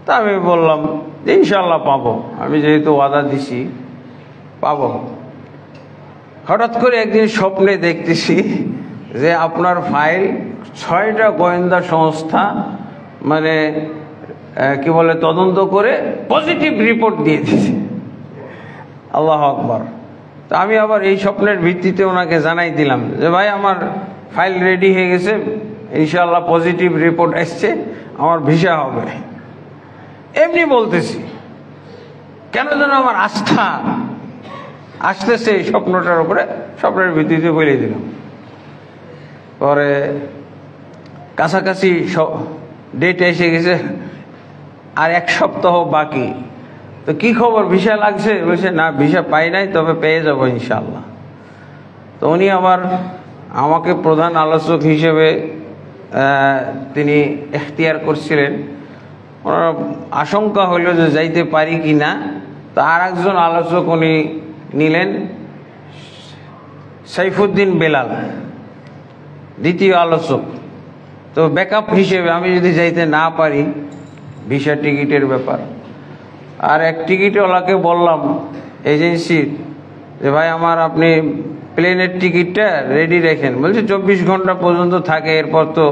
তা আমি বললাম যে ইনশাল্লাহ পাবো, আমি যেহেতু ওয়াদা দিছি পাবো। হঠাৎ করে একদিন স্বপ্নে দেখতেছি যে আপনার ফাইল 6টা গোয়েন্দা সংস্থা মানে কি বলে তদন্ত করে পজিটিভ রিপোর্ট দিয়ে দিয়েছে। আল্লাহু আকবার। তো আমি আবার এই স্বপ্নের ভিত্তিতে ওনাকে জানাই দিলাম যে ভাই আমার ফাইল রেডি হয়ে গেছে, ইনশাআল্লাহ পজিটিভ রিপোর্ট আসছে, আমার ভিসা হবে। এমনি বলতেছি, কেন যেন আমার আস্থা আসতেছে এই স্বপ্নটার উপরে, স্বপ্নের ভিত্তিতে বলে দিলাম। পরে কাছাকাছি ডেট এসে গেছে, আর 1 সপ্তাহ বাকি। তো কি খবর, ভিসা লাগছে? বলছে না ভিসা পাই নাই, তবে পেয়ে যাবো ইনশাল্লাহ। তো উনি আবার আমাকে প্রধান আলোচক হিসেবে তিনি এখতিয়ার করছিলেন। ওনার আশঙ্কা হইল যে যাইতে পারি কি না। তো আর একজন আলোচক উনি নিলেন, সাইফুদ্দিন বেলাল, দ্বিতীয় আলোচক। তো ব্যাকআপ হিসেবে আমি যদি যাইতে না পারি, ভিসা টিকিটের ব্যাপার। আর এক টিকিটওয়ালাকে বললাম এজেন্সির যে ভাই আমার আপনি প্লেনের টিকিটটা রেডি রাখেন। বলছে 24 ঘন্টা পর্যন্ত থাকে, এরপর তো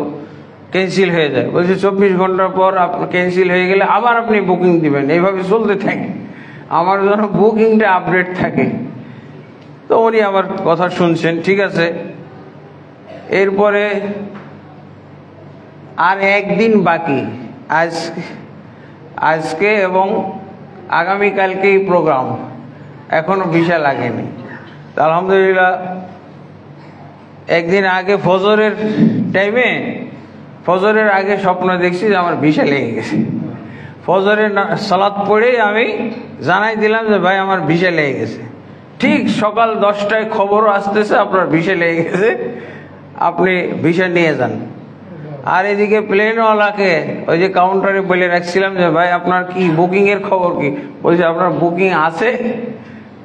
ক্যান্সেল হয়ে যায়। বলছে 24 ঘন্টার পর ক্যান্সেল হয়ে গেলে আবার আপনি বুকিং দিবেন, এইভাবে চলতে থাকে, আমার জন্য বুকিংটা আপডেট থাকে। তো উনি আমার কথা শুনছেন, ঠিক আছে। এরপরে আর একদিন বাকি, আজকে এবং আগামীকালকেই প্রোগ্রাম, এখনো ভিসা লাগেনি। তো আলহামদুলিল্লাহ একদিন আগে ফজরের টাইমে, ফজরের আগে স্বপ্ন দেখছি যে আমার ভিসা লেগে গেছে। ফজরের সালাত পড়েই আমি জানাই দিলাম যে ভাই আমার ভিসা লেগে গেছে। ঠিক সকাল 10টায় খবরও আসতেছে আপনার ভিসা লেগে গেছে, আপনি ভিসা নিয়ে যান। আর এদিকে প্লেনওয়ালাকে ওই যে কাউন্টারে বলে রাখছিলাম যে ভাই আপনার কি বুকিংয়ের খবর কি? বলছে আপনার বুকিং আছে।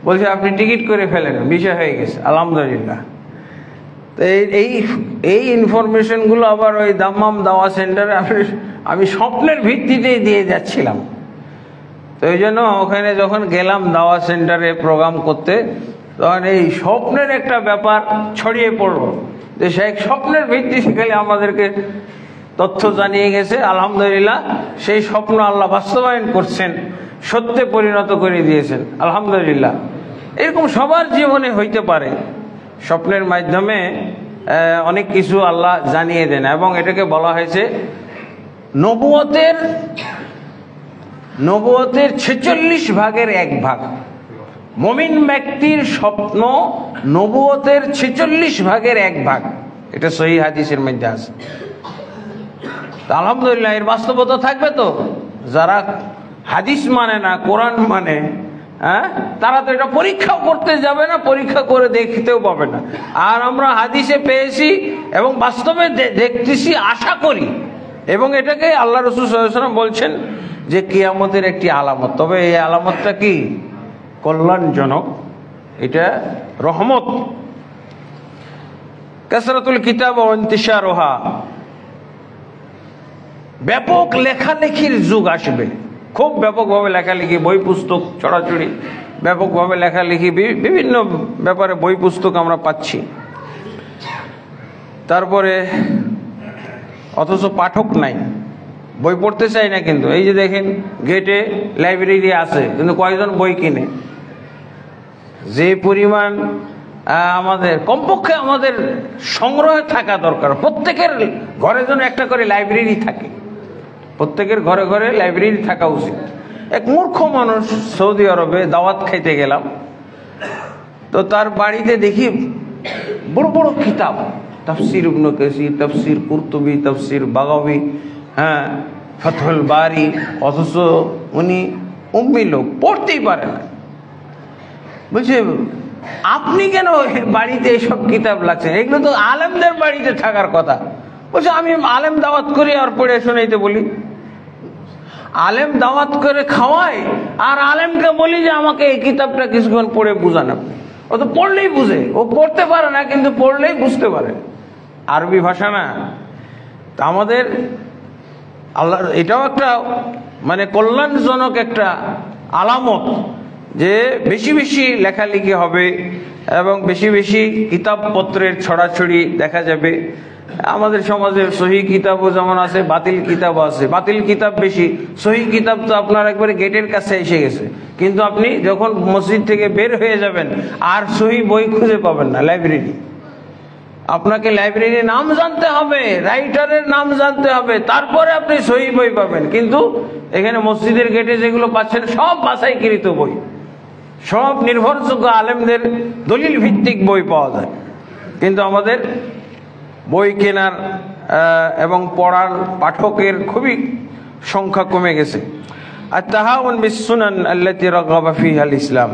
বলছে আপনি টিকিট করে ফেলেন, ভিসা হয়ে গেছে আলহামদুলিল্লাহ। তো এই এই এই ইনফরমেশনগুলো আবার ওই দাম্মাম দাওয়া সেন্টারে আমি স্বপ্নের ভিত্তিতেই দিয়ে যাচ্ছিলাম। তো এই জন্য ওখানে যখন গেলাম দাওয়া সেন্টারে প্রোগ্রাম করতে, তখন এই স্বপ্নের একটা ব্যাপার ছড়িয়ে পড়লো যে শেখ স্বপ্নের ভিত্তিতে গেলে আমাদেরকে তথ্য জানিয়ে গেছে। আলহামদুলিল্লাহ সেই স্বপ্ন আল্লাহ বাস্তবায়ন করছেন, সত্যে পরিণত করে দিয়েছেন আলহামদুলিল্লাহ। এরকম সবার জীবনে হইতে পারে, স্বপ্নের মাধ্যমে অনেক কিছু আল্লাহ জানিয়ে দেন। এবং এটাকে বলা হয়েছে নবুয়তের ৪৬ ভাগের ১ ভাগ। মুমিন ব্যক্তির স্বপ্ন নবুয়তের ৪৬ ভাগের ১ ভাগ, এটা সহিহ হাদিসের মধ্যে আছে। আলহামদুলিল্লাহ এর বাস্তবতা থাকবে তো। যারা হাদিস মানে না, কোরআন মানে, তারা তো এটা পরীক্ষাও করতে যাবে না, পরীক্ষা করে দেখতেও পাবে না। আর আমরা হাদিসে পেয়েছি এবং বাস্তবে দেখতেছি, আশা করি। এবং এটাকে আল্লাহ রাসূল সাল্লাল্লাহু আলাইহি ওয়াসাল্লাম বলছেন যে কিয়ামতের একটি আলামত। তবে এই আলামতটা কি? কল্যাণজনক, এটা রহমত। কাসরাতুল কিতাব ওয়া ইন্তিশারুহা, ব্যাপক লেখালেখির যুগ আসবে, খুব ব্যাপকভাবে লেখালেখি, বই পুস্তক ছড়াছড়ি, ব্যাপকভাবে লেখালেখি, বিভিন্ন ব্যাপারে বই পুস্তক আমরা পাচ্ছি। তারপরে অথচ পাঠক নাই, বই পড়তে চাই না। কিন্তু এই যে দেখেন গেটে লাইব্রেরি আছে, কিন্তু কয়জন বই কিনে? যে পরিমাণ আমাদের কমপক্ষে আমাদের সংগ্রহে থাকা দরকার। প্রত্যেকের ঘরে যেন একটা করে লাইব্রেরি থাকে, প্রত্যেকের ঘরে ঘরে লাইব্রেরি থাকা উচিত। এক মূর্খ মানুষ সৌদি আরবে দাওয়াত খাইতে গেলাম, তো তার বাড়িতে দেখি বড় বড় কিতাব, তাফসির ইবনে কাসির, তাফসির কুরতুবী, তাফসির বাগাবী, ফাতহুল বারি, অথচ উনি উম্মি লোক, পড়তেই পারে না। বলছে আপনি কেন বাড়িতে এইসব কিতাব লাগছেন? এগুলো তো আলেমদের বাড়িতে থাকার কথা। বলছে আমি আলেম দাওয়াত করি আর পড়ে শোনাইতে বলি। আলেম দাওয়াত করে খাওয়াই আর আলেমকে বলি যে আমাকে এই কিতাবটা কিছুক্ষণ পড়ে বুঝান আপনি। ও তো পড়লেই বুঝে, ও পড়তে পারে না কিন্তু পড়লেই বুঝতে পারে, আরবি ভাষা না। তা আমাদের আল্লাহ এটাও একটা মানে কল্যাণজনক একটা আলামত যে বেশি বেশি লেখালেখি হবে এবং বেশি বেশি কিতাবপত্রের ছড়াছড়ি দেখা যাবে। আমাদের সমাজে সহিহ কিতাবও যেমন আছে, বাতিল কিতাবও আছে। বাতিল কিতাব বেশি, সহিহ কিতাব তো আপনার একবারে গেটের কাছে এসে গেছে। কিন্তু আপনি যখন মসজিদ থেকে বের হয়ে যাবেন আর সহিহ বই খুঁজে পাবেন না। লাইব্রেরি, আপনাকে লাইব্রেরির নাম জানতে হবে, রাইটারের নাম জানতে হবে, তারপরে আপনি সহিহ বই পাবেন। কিন্তু এখানে মসজিদের গেটে যেগুলো পাচ্ছেন সব বাছাইকৃত বই, সব নির্ভরযোগ্য আলেমদের দলিল ভিত্তিক বই পাওয়া যায়। কিন্তু আমাদের বই কেনার এবং পড়ার পাঠকের খুবই সংখ্যা কমে গেছে। আর তাহাউন বিসসুনান আল্লাতী রাগাবা ফিহা আল ইসলাম,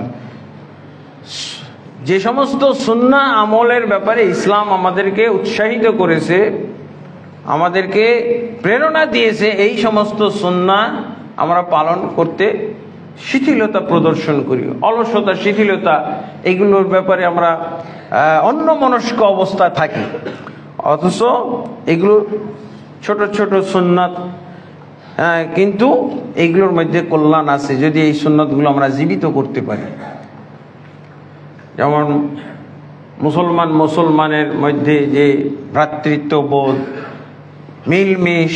যে সমস্ত সুন্নাহ আমলের ব্যাপারে ইসলাম আমাদেরকে উৎসাহিত করেছে, আমাদেরকে প্রেরণা দিয়েছে, এই সমস্ত সুন্নাহ আমরা পালন করতে শিথিলতা প্রদর্শন করি, অলসতা, শিথিলতা, এগুলোর ব্যাপারে আমরা অন্যমনস্ক অবস্থায় থাকি। অথচ এগুলো ছোট ছোট সুন্নাত, কিন্তু এইগুলোর মধ্যে কল্যাণ আছে যদি এই সুন্নাতগুলো আমরা জীবিত করতে পারি। যেমন মুসলমানের মধ্যে যে ভ্রাতৃত্ববোধ, মিলমিশ,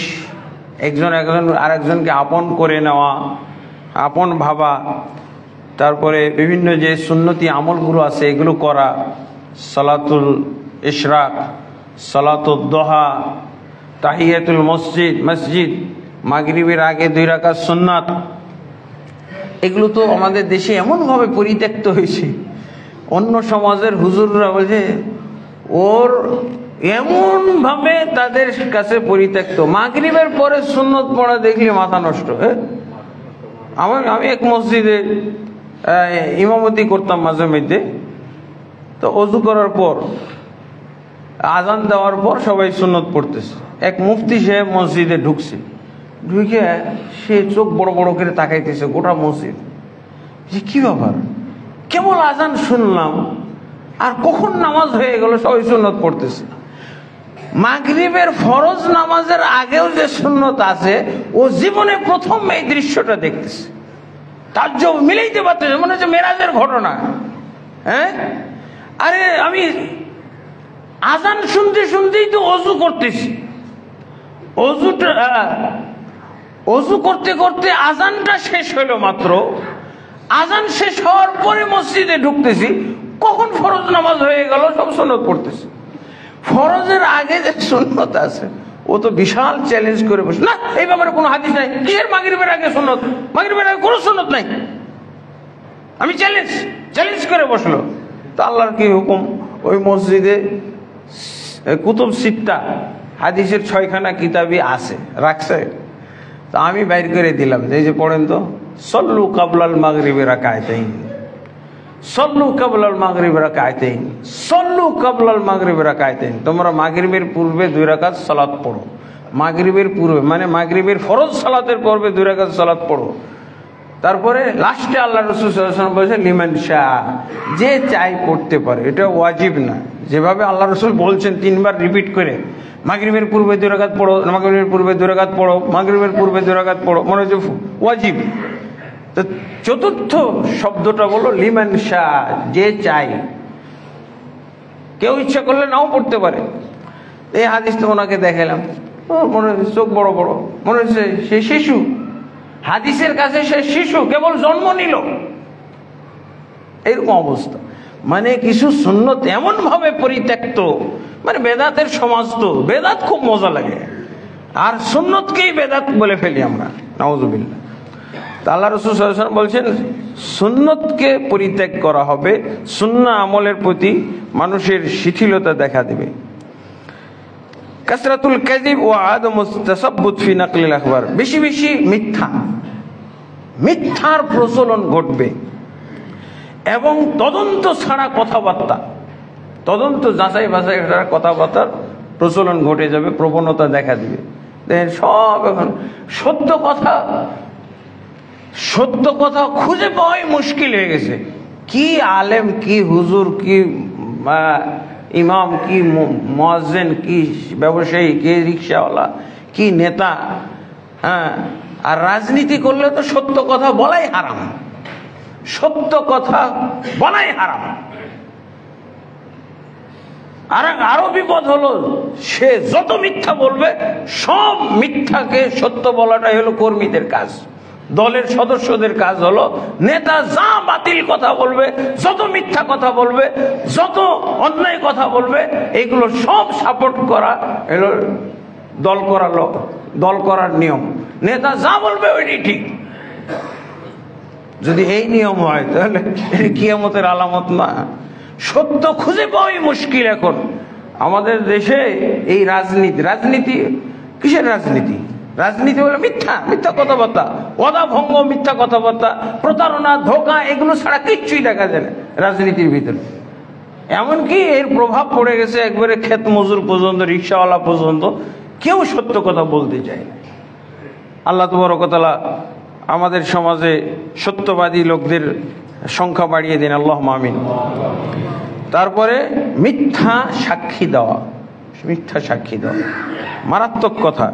একজন আরেকজনকে আপন করে নেওয়া, আপন ভাবা, তারপরে বিভিন্ন যে সুন্নতি আমলগুলো আছে এগুলো করা, সালাতুল ইশরাক, সালাতুদ দুহা, তাহিয়াতুল মসজিদ, মাগরিবের আগে 2 রাকাত সুন্নাত, এগুলো তো আমাদের দেশে এমনভাবে পরিত্যক্ত হয়েছে। অন্য সমাজের হুজুররা বলছে ওর এমনভাবে তাদের কাছে পরিত্যক্ত, মাগরিবের পরে সুন্নত পড়া দেখলে মাথা নষ্ট। আমি এক মসজিদে ইমামতি করতাম মাঝে মধ্যে। তো অজু করার পর আজান দেওয়ার পর সবাই সুন্নত পড়তেছে। এক মুফতি সাহেব মসজিদে ঢুকছে, ঢুকে সে চোখ বড় বড় করে তাকাইতেছে গোটা মসজিদ, যে কি ব্যাপার, কেবল আজান শুনলাম আর কখন নামাজ হয়ে গেল সবাই সুন্নত পড়তেছে। মাগরিবের ফরজ নামাজের আগেও যে সুন্নত আছে, ও জীবনে প্রথম এই দৃশ্যটা দেখতেছে, তাজ্জব মিলাইতে পারতেছে, মনে হচ্ছে মেরাজের ঘটনা। হ্যাঁ, আরে আমি আজান শুনতে শুনতেই তো অজু করতেছি, অজু করতে করতে আজানটা শেষ হইল মাত্র, আজান শেষ হওয়ার পরে মসজিদে ঢুকতেছি, কখন ফরজ নামাজ হয়ে গেল, সব সুন্নত পড়তেছে। ফরজের আগে যে সুন্নত আছে ও তো বিশাল চ্যালেঞ্জ করে বসে, না এই ব্যাপারে কোনো হাদিস নাই, কিসের মাগরিবের আগে সুন্নত, মাগরিবের আগে কোনো সুন্নত নাই, আমি চ্যালেঞ্জ করে বসলো। তো আল্লাহর কি হুকুম, ওই মসজিদে কুতুব সিত্তা হাদিসের 6খানা কিতাবই আছে, রাখছে। তো আমি বাইর করে দিলাম, এই যে পড়েন তো, সল্লু কাবলাল মাগরিবে রাকাতাইন, সল্লু কাবলাল মাগরিবে রাকাতাইন, সল্লু কাবলাল মাগরিবে রাকাতাইন। তোমরা মাগরিবের পূর্বে 2 রাকাত সালাত পড়ো, মাগরিবের পূর্বে মানে মাগরিবের ফরজ সালাতের পূর্বে 2 রাকাত সালাত পড়ো। তারপরে লাস্টে আল্লাহ রাসূল সাল্লাল্লাহু আলাইহি ওয়াসাল্লাম বলেছেন লিমান শাহ, যে চাই পড়তে পারে, এটা ওয়াজিব না। যেভাবে আল্লাহ রাসূল বলছেন 3বার রিপিট করে, মাগরিবের পূর্বে 2 রাকাত পড়ো, মাগরিবের পূর্বে 2 রাকাত পড়ো, মাগরিবের পূর্বে 2 রাকাত পড়ো, মনে হচ্ছে ওয়াজিব। তো চতুর্থ শব্দটা বলো লিমান শাহ, যে চাই। কেউ ইচ্ছা করলে নাও পড়তে পারে। এই হাদিসটা ওনাকে দেখালাম, মনে হচ্ছে চোখ বড় বড়, মনে হচ্ছে সে শিশু, হাদিসের কাছে সে শিশু, কেবল জন্ম নিল, এরকম অবস্থা। মানে কিছু সুন্নত এমন ভাবে পরিত্যক্ত, মানে বেদাতের সমাজ তো, বেদাত খুব মজা লাগে, আর সুন্নতকেই বেদাত বলে ফেলি আমরা, নাউজুবিল্লাহ। আল্লাহ রাসূল সাল্লাল্লাহু আলাইহি ওয়াসাল্লাম বলছেন সুন্নতকে পরিত্যাগ করা হবে, সুন্নাহ আমলের প্রতি মানুষের শিথিলতা দেখা দেবে। কাসরাতুল কাযিব ওয়া আদামুত তাসাব্বুত ফি নাকলিল আখবার, বেশি বেশি মিথ্যার প্রচলন ঘটবে, এবং তদন্ত ছাড়া কথাবার্তা, তদন্ত যাচাই বাছাই ছাড়া কথাবার্তার প্রচলন ঘটে যাবে, প্রবণতা দেখা দিবে। সব এখন সত্য কথা খুঁজে পাওয়াই মুশকিল হয়ে গেছে। কি আলেম, কি হুজুর, কি ইমাম, কি মুয়াজ্জিন, কি ব্যবসায়ী, কি রিক্সাওয়ালা, কি নেতা, হ্যাঁ। আর রাজনীতি করলে তো সত্য কথা বলাই হারাম, সত্য কথা বলাই হারাম। আর আরো বিপদ হলো, সে যত মিথ্যা বলবে, সব মিথ্যাকে সত্য বলাটাই হলো কর্মীদের কাজ, দলের সদস্যদের কাজ হলো নেতা যা বাতিল কথা বলবে, যত মিথ্যা কথা বলবে, যত অন্যায় কথা বলবে, এগুলো সব সাপোর্ট করা এলো দল করার নিয়ম। নেতা যা বলবে ওইটাই ঠিক। যদি এই নিয়ম হয় তাহলে কিয়ামতের আলামত না। সত্য খুঁজে পাওয়াই মুশকিল এখন আমাদের দেশে। এই রাজনীতি কিসের রাজনীতি? রাজনীতি হলো মিথ্যা কথাবার্তা, ওয়াদা ভঙ্গ, মিথ্যা কথাবার্তা, প্রতারণা, ধোঁকা, এগুলো ছাড়া কিচ্ছুই দেখা যায় না রাজনীতির ভিতরে। এমনকি এর প্রভাব পড়ে গেছে একবারে ক্ষেত মজুর পর্যন্ত, রিক্সাওয়ালা পর্যন্ত, কেউ সত্য কথা বলতে চায় না। আল্লাহ তাবারক ওয়া তাআলা আমাদের সমাজে সত্যবাদী লোকদের সংখ্যা বাড়িয়ে দিন, আল্লাহুম্মা আমিন। তারপরে মিথ্যা সাক্ষী দেওয়া মারাত্মক কথা।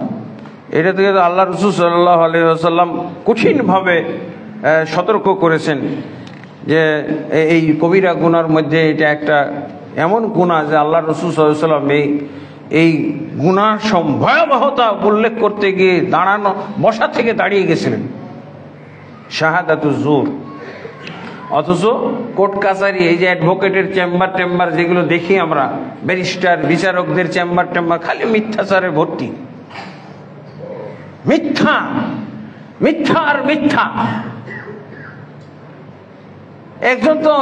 এটা থেকে আল্লাহ রাসূল সাল্লাল্লাহু আলাইহি ওয়াসাল্লাম কঠিনভাবে সতর্ক করেছেন যে এই কবিরা গুনার মধ্যে এটা একটা এমন গুনাহ যে আল্লাহ রাসূল সাল্লাল্লাহু আলাইহি ওয়াসাল্লাম এই গুনার ভয়াবহতা উল্লেখ করতে গিয়ে বসা থেকে দাঁড়িয়ে গেছিলেন। শাহাদাতুজ জুর। অথচ কোর্ট কাছারি, এই যে অ্যাডভোকেটের চেম্বার যেগুলো দেখি আমরা, ব্যারিস্টার, বিচারকদের চেম্বার, খালি মিথ্যাচারে ভর্তি। মিথ্যা আর মিথ্যা। একজন তো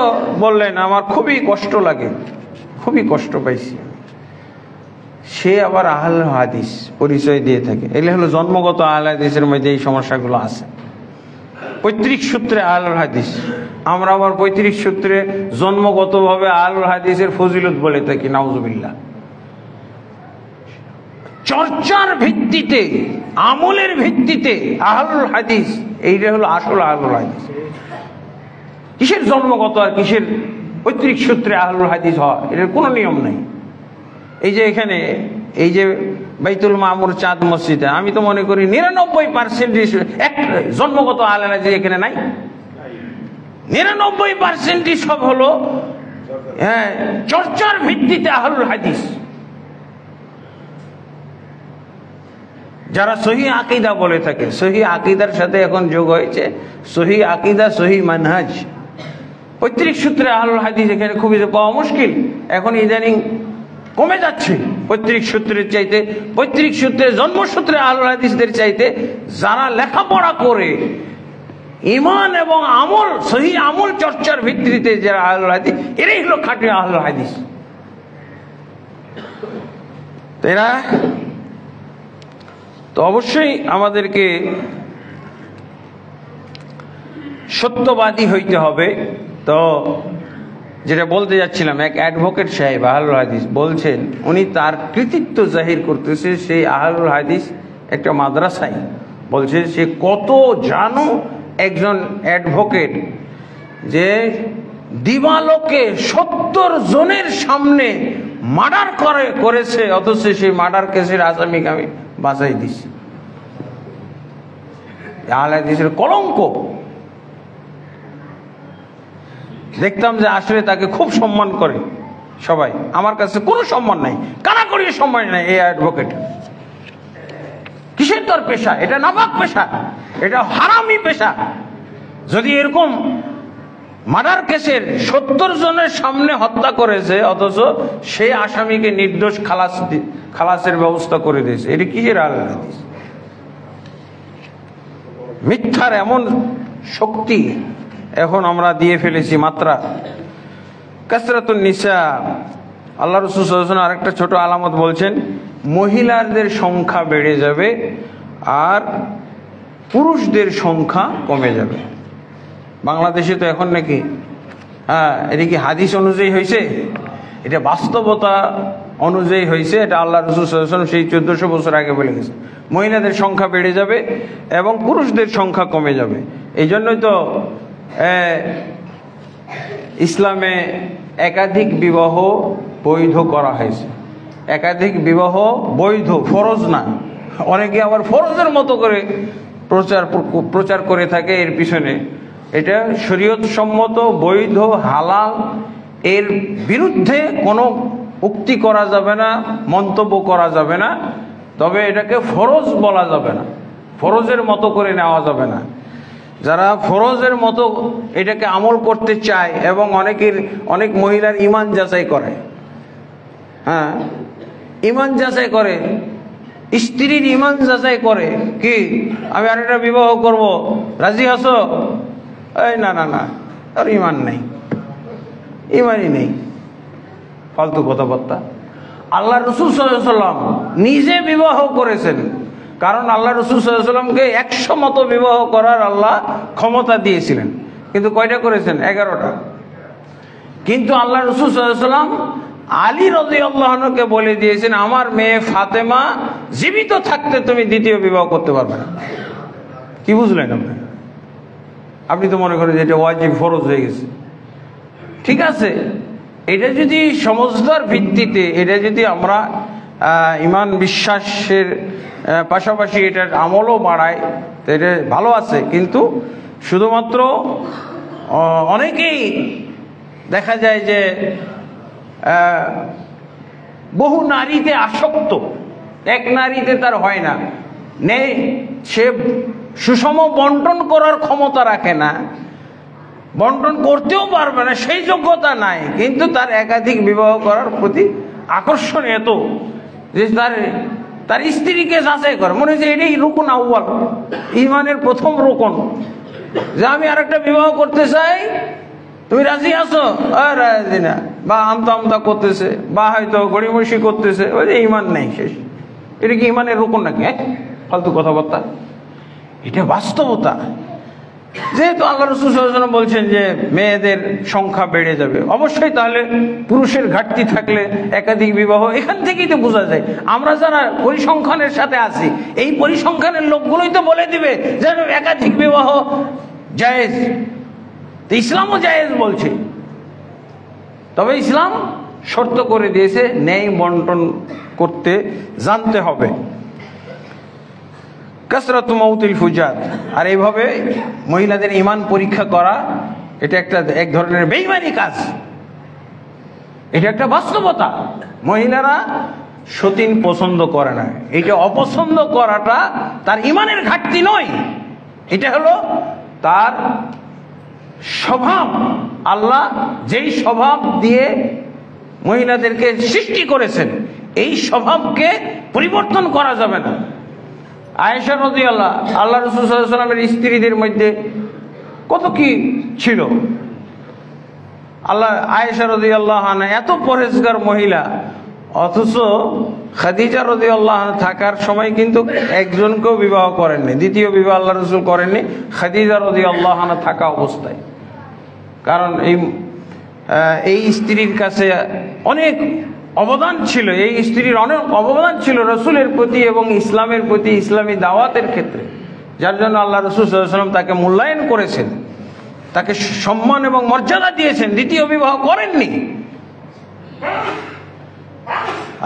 বললেন আমার খুবই কষ্ট লাগে, খুবই কষ্ট পাইছি। সে আবার আহলে হাদিস পরিচয় দিয়ে থাকে। এগুলো হলো জন্মগত আহলে হাদিসের মধ্যে এই সমস্যাগুলো আছে। পৈতৃক সূত্রে আহলুল হাদিস, আমরা আবার পৈতৃক সূত্রে জন্মগতভাবে আহলুল হাদিসের ফজিলত বলে থাকি, নাউজুবিল্লাহ। চর্চার ভিত্তিতে, আমলের ভিত্তিতে আহলুল হাদিস, এইটা হলো আসল আহলুল হাদিস। কিসের জন্মগত আর কিসের পৈতৃক সূত্রে আহলুল হাদিস হওয়া, এটার কোনো নিয়ম নেই। এই যে এখানে এই যে বাইতুল মামুর চাঁদ মসজিদে, আমি তো মনে করি 99% এক জন্মগত আহলুল হাদিস এখানে নাই। 99% সব হলো চর্চার ভিত্তিতে আহলুল হাদিস, যারা সহি আকীদা বলে থাকে। সহি আকীদার সাথে এখন যোগ হয়েছে সহি আকীদা, সহি মানহাজ। পৈতৃক সূত্রে আহলুল হাদিস এখানে খুবই পাওয়া মুশকিল, এখন ইদানিং কমে যাচ্ছে। পৈতৃক সূত্রের চাইতে, পৈতৃক সূত্রে জন্মসূত্রে আহলুল হাদিসদের চাইতে যারা লেখাপড়া করে ঈমান এবং আমল, সহি আমল চর্চার ভিত্তিতে যারা আহলুল হাদিস, এরাই হলো খাঁটি আহলুল হাদিস। এরা তো অবশ্যই আমাদেরকে সত্যবাদী হইতে হবে। তো যেটা বলতে যাচ্ছিলাম, এক অ্যাডভোকেট সাহেব আহলুল হাদিস বলছেন, উনি তার কৃতিত্ব জাহির করতেছে সেই আহলুল হাদিস একটা মাদ্রাসায়। বলছে সে কত জানো একজন অ্যাডভোকেট, যে দিবালোকে 70 জনের সামনে মার্ডার করেছে, অথচ সেই মার্ডার কেসের আসামিকে আমি বাঁচাই দিছি। আহলুল হাদিসের কলঙ্ক। দেখতাম যে আসলে তাকে খুব সম্মান করে সবাই, আমার কাছে কোনো সম্মান নাই, কানাকড়ির সম্মান নাই এই অ্যাডভোকেট। কিসের তোর পেশা? এটা নাপাক পেশা, এটা হারামি পেশা। যদি এরকম মার্ডার কেসের 70 জনের সামনে হত্যা করেছে, অথচ সেই আসামিকে নির্দোষ খালাসের ব্যবস্থা করে দিয়েছে, এটা কিসের আহলুল হাদিস? মিথ্যার এমন শক্তি এখন আমরা দিয়ে ফেলেছি মাত্রা। কাসরাতুন নিসা, আল্লাহ রাসূল সাল্লাল্লাহু আলাইহি ওয়াসাল্লাম আরেকটা ছোট আলামত বলছেন, মহিলাদের সংখ্যা বেড়ে যাবে আর পুরুষদের সংখ্যা কমে যাবে। বাংলাদেশে তো এখন নাকি এটা কি হাদিস অনুযায়ী হয়েছে? এটা বাস্তবতা অনুযায়ী হয়েছে। এটা আল্লাহ রাসূল সাল্লাল্লাহু আলাইহি ওয়াসাল্লাম সেই 1400 বছর আগে বলে গেছে, মহিলাদের সংখ্যা বেড়ে যাবে এবং পুরুষদের সংখ্যা কমে যাবে। এই জন্যই তো ইসলামে একাধিক বিবাহ বৈধ করা হয়েছে। একাধিক বিবাহ বৈধ, ফরজ না। অনেকে আবার ফরজের মতো করে প্রচার করে থাকে এর পিছনে। এটা শরীয়ত সম্মত, বৈধ, হালাল, এর বিরুদ্ধে কোনো উক্তি করা যাবে না, মন্তব্য করা যাবে না। তবে এটাকে ফরজ বলা যাবে না, ফরজের মতো করে নেওয়া যাবে না। যারা ফরজের মতো এটাকে আমল করতে চায়, এবং অনেক মহিলার ঈমান যাচাই করে, ঈমান যাচাই করে, স্ত্রীর ঈমান যাচাই করে, কি আমি আরেকটা বিবাহ করব, রাজি আছো? এই না না না, আর ঈমান নেই, ঈমানই নেই, ফালতু কথাবার্তা। আল্লাহ রাসূল সাল্লাল্লাহু আলাইহি ওয়াসাল্লাম নিজে বিবাহ করেছেন, কারণ আল্লাহ রাসূল সাল্লাল্লাহু আলাইহি ওয়াসাল্লামকে 100 মতো বিবাহ করার আল্লাহ ক্ষমতা দিয়েছিলেন, কিন্তু কয়টা করেছেন? 11টা। কিন্তু আল্লাহ রাসূল সাল্লাল্লাহু আলাইহি ওয়াসাল্লাম আলী রাদিয়াল্লাহু আনহুকে বলে দিয়েছেন, আমার মেয়ে ফাতেমা জীবিত থাকতে তুমি দ্বিতীয় বিবাহ করতে পারবে না। কি বুঝলেন আপনি? আপনি তো মনে করেন যে এটা ওয়াজিব, ফরজ হয়ে গেছে। ঠিক আছে, এটা যদি সমজদার ভিত্তিতে, এটা যদি আমরা ঈমান বিশ্বাসের পাশাপাশি এটার আমলও বাড়ায়, তো এটা ভালো আছে। কিন্তু শুধুমাত্র অনেকেই দেখা যায় যে বহু নারীতে আসক্ত, এক নারীতে তার হয় না, নেই, সে সুষম বন্টন করার ক্ষমতা রাখে না, বন্টন করতেও পারবে না, সেই যোগ্যতা নাই, কিন্তু তার একাধিক বিবাহ করার প্রতি আকর্ষণ এত যে তার স্ত্রীকে যাচাই করে, মনে হচ্ছে এটাই রুকুন আউয়াল, ঈমানের প্রথম রুকন, যে আমি আরেকটা বিবাহ করতে চাই, তুমি রাজি আছো? রাজি না, বা আমতা আমতা করতেছে, বা হয়তো গড়িমসি করতেছে, ওই যে ঈমান নেই, শেষ। এটা কি ঈমানের রুকন নাকি? ফালতু কথাবার্তা। এটা বাস্তবতা। যেহেতু আল্লাহ রাসূল সাল্লাল্লাহু আলাইহি ওয়াসাল্লাম বলছেন যে মেয়েদের সংখ্যা বেড়ে যাবে, অবশ্যই তাহলে পুরুষের ঘাটতি থাকলে একাধিক বিবাহ, এখান থেকেই তো বোঝা যায়। আমরা যারা পরিসংখ্যানের সাথে আছি, এই পরিসংখ্যানের লোকগুলোই তো বলে দিবে যে একাধিক বিবাহ জায়েজ, ইসলামও জায়েজ বলছে। তবে ইসলাম শর্ত করে দিয়েছে ন্যায় বন্টন করতে জানতে হবে। কাসরাতু মাউতিল ফুজাত, আর এইভাবে মহিলাদের ঈমান পরীক্ষা করা এটা এক ধরনের বেঈমানি কাজ, এটা একটা বাস্তবতা। মহিলারা সতীন পছন্দ করে না, এটা অপছন্দ করাটা তার ঈমানের ঘাটতি নয়, এটা হলো তার স্বভাব। আল্লাহ যেই স্বভাব দিয়ে মহিলাদেরকে সৃষ্টি করেছেন এই স্বভাবকে পরিবর্তন করা যাবে না। আয়েশা রাদিয়াল্লাহু আল্লাহ রাসূল সাল্লাল্লাহু আলাইহি ওয়াসাল্লামের স্ত্রীদের মধ্যে কত কি ছিল। আয়েশা রাদিয়াল্লাহু আনহা এত পরহেজগার মহিলা, অথচ খাদিজা রাদিয়াল্লাহু আনহা থাকার সময় কিন্তু একজনকেও বিবাহ করেননি, দ্বিতীয় বিবাহ আল্লাহ রাসূল করেননি খাদিজা রাদিয়াল্লাহু আনহা থাকা অবস্থায়। কারণ এই স্ত্রীর কাছে অনেক অবদান ছিল, এই স্ত্রীর অনেক অবদান ছিল রাসূলের প্রতি এবং ইসলামের প্রতি, ইসলামী দাওয়াতের ক্ষেত্রে, যার জন্য আল্লাহ রাসূল সাল্লাল্লাহু আলাইহি ওয়াসাল্লাম তাকে মূল্যায়ন করেছেন, তাকে সম্মান এবং মর্যাদা দিয়েছেন, দ্বিতীয় বিবাহ করেননি।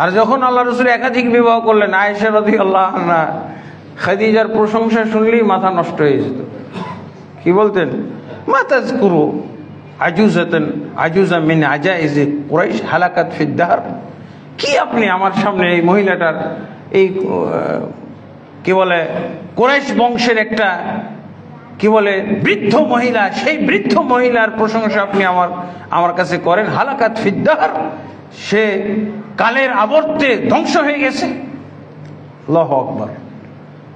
আর যখন আল্লাহ রাসূল একাধিক বিবাহ করলেন, আয়েশা রাদিয়াল্লাহু আনহা খাদিজার প্রশংসা শুনলেই মাথা নষ্ট হয়ে যেত। কি বলতেন? মা তাযকুরু আজুজা মিন আজাইজ কুরাইশ হালাকাত ফিদ দাহর। কি আপনি আমার সামনে এই মহিলাটার এই কি বলে কুরাইশ বংশের একটা কি বলে বৃদ্ধ মহিলা, সেই বৃদ্ধ মহিলার প্রশংসা আপনি আমার কাছে করেন। হালাকাত ফিদ দাহর, সে কালের আবর্তে ধ্বংস হয়ে গেছে। আল্লাহু আকবার।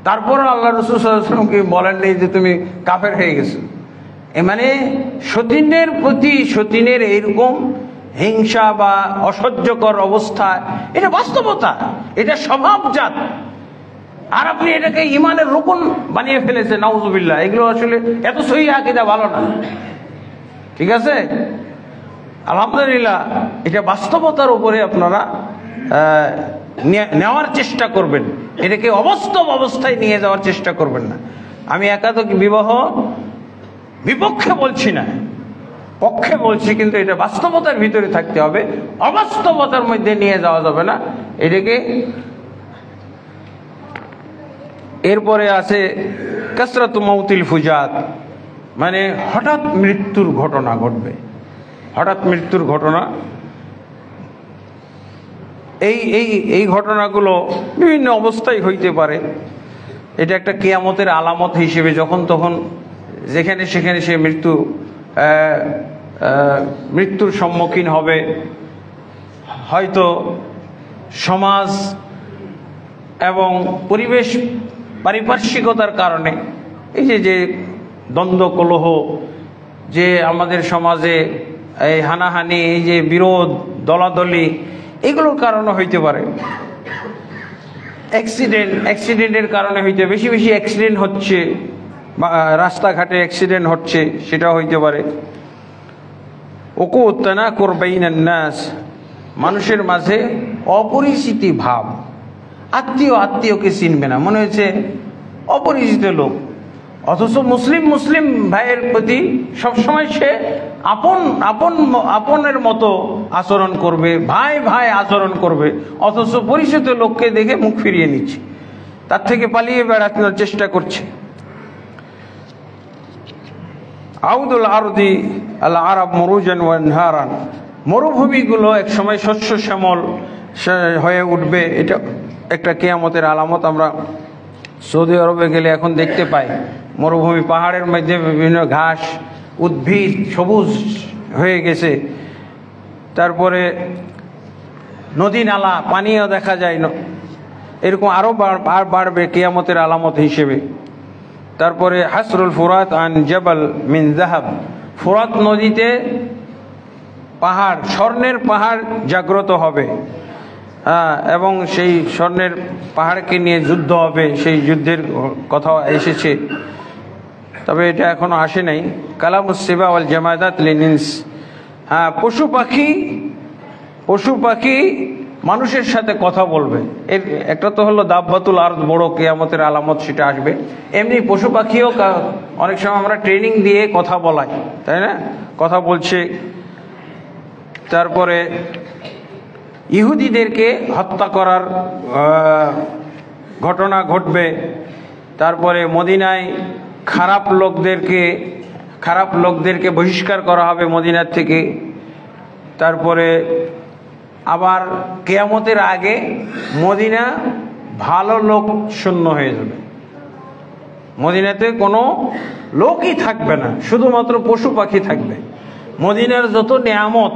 তারপর আল্লাহ রাসূল সাল্লাল্লাহু আলাইহি ওয়াসাল্লামকে বলেননি যে তুমি কাফের হয়ে গেছো। মানে সতীনের প্রতি সতীনের এইরকম হিংসা বা অসহ্যকর অবস্থা, এটা বাস্তবতা, এটা স্বভাবজাত। আর আপনি এটাকে ইমানের রুকন বানিয়ে ফেলেছেন, নাউজুবিল্লাহ। এগুলো আসলে এত সহিহ আকীদা ভালো না, ঠিক আছে? আলহামদুলিল্লাহ, এটা বাস্তবতার উপরে আপনারা নেওয়ার চেষ্টা করবেন, এটাকে অবাস্তব অবস্থায় নিয়ে যাওয়ার চেষ্টা করবেন না। আমি একাধিক বিবাহ বিপক্ষে বলছি না, পক্ষে বলছি, কিন্তু এটা বাস্তবতার ভিতরে থাকতে হবে, অবাস্তবতার মধ্যে নিয়ে যাওয়া যাবে না এটাকে। এরপরে আছে কাসরাতু মাউতিল ফুজাত, মানে হঠাৎ মৃত্যুর ঘটনা ঘটবে, হঠাৎ মৃত্যুর ঘটনা। এই ঘটনাগুলো বিভিন্ন অবস্থায় হইতে পারে। এটা একটা কিয়ামতের আলামত হিসেবে যখন তখন যেখানে সেখানে সে মৃত্যুর সম্মুখীন হবে। হয়তো সমাজ এবং পরিবেশ পারিপার্শ্বিকতার কারণে এই যে দ্বন্দ্ব কলহ, যে আমাদের সমাজে এই হানাহানি, এই যে বিরোধ, দলাদলি, এগুলোর কারণে হইতে পারে। অ্যাক্সিডেন্টের কারণে হইতে, বেশি বেশি অ্যাক্সিডেন্ট হচ্ছে, রাস্তাঘাটে অ্যাক্সিডেন্ট হচ্ছে, সেটাও হইতে পারে। উকুত তানাকুর বাইনান নাস, মানুষের মাঝে অপরিচিতি ভাব, আত্মীয়কে চিনবে না, মনে হচ্ছে অপরিচিত লোক, অথচ মুসলিম ভাইয়ের প্রতি সবসময় সে আপনের মতো আচরণ করবে, ভাই আচরণ করবে, অথচ পরিচিত লোককে দেখে মুখ ফিরিয়ে নিচ্ছে, তার থেকে পালিয়ে বেড়ানোর চেষ্টা করছে। আউদুল আরদি আল আরব মুরুজান ওয়া আনহারান, মরুভূমিগুলো এক সময় শস্য শ্যামল হয়ে উঠবে, এটা একটা কিয়ামতের আলামত। আমরা সৌদি আরবে গেলে এখন দেখতে পাই মরুভূমি, পাহাড়ের মধ্যে বিভিন্ন ঘাস, উদ্ভিদ সবুজ হয়ে গেছে। তারপরে নদী নালা, পানিও দেখা যায় না, এরকম আরও বাড়বে কিয়ামতের আলামত হিসেবে। তারপরে হাসরুল ফুরাত আন জাবাল মিন যাহাব, ফুরাত নদীতে পাহাড়, স্বর্ণের পাহাড় জাগ্রত হবে, এবং সেই স্বর্ণের পাহাড়কে নিয়ে যুদ্ধ হবে, সেই যুদ্ধের কথা এসেছে, তবে এটা এখনো আসে নাই। কালামুস সিবা ওয়াল জামাদাত লিনিনস, পশু পাখি মানুষের সাথে কথা বলবে। এর একটা তো হলো দাব্বাতুল আরদ, বড় কিয়ামতের আলামত, সেটা আসবে। এমনি পশু পাখিও অনেক সময় আমরা ট্রেনিং দিয়ে কথা বলাই, তাই না? কথা বলছে। তারপরে ইহুদিদেরকে হত্যা করার ঘটনা ঘটবে। তারপরে মদিনায় খারাপ লোকদেরকে বহিষ্কার করা হবে মদিনার থেকে। তারপরে আবার কিয়ামতের আগে মদিনা ভালো লোক শূন্য হয়ে যাবে, মদিনাতে কোনো লোকই থাকবে না, শুধুমাত্র পশু পাখি থাকবে। মদিনার যত নেয়ামত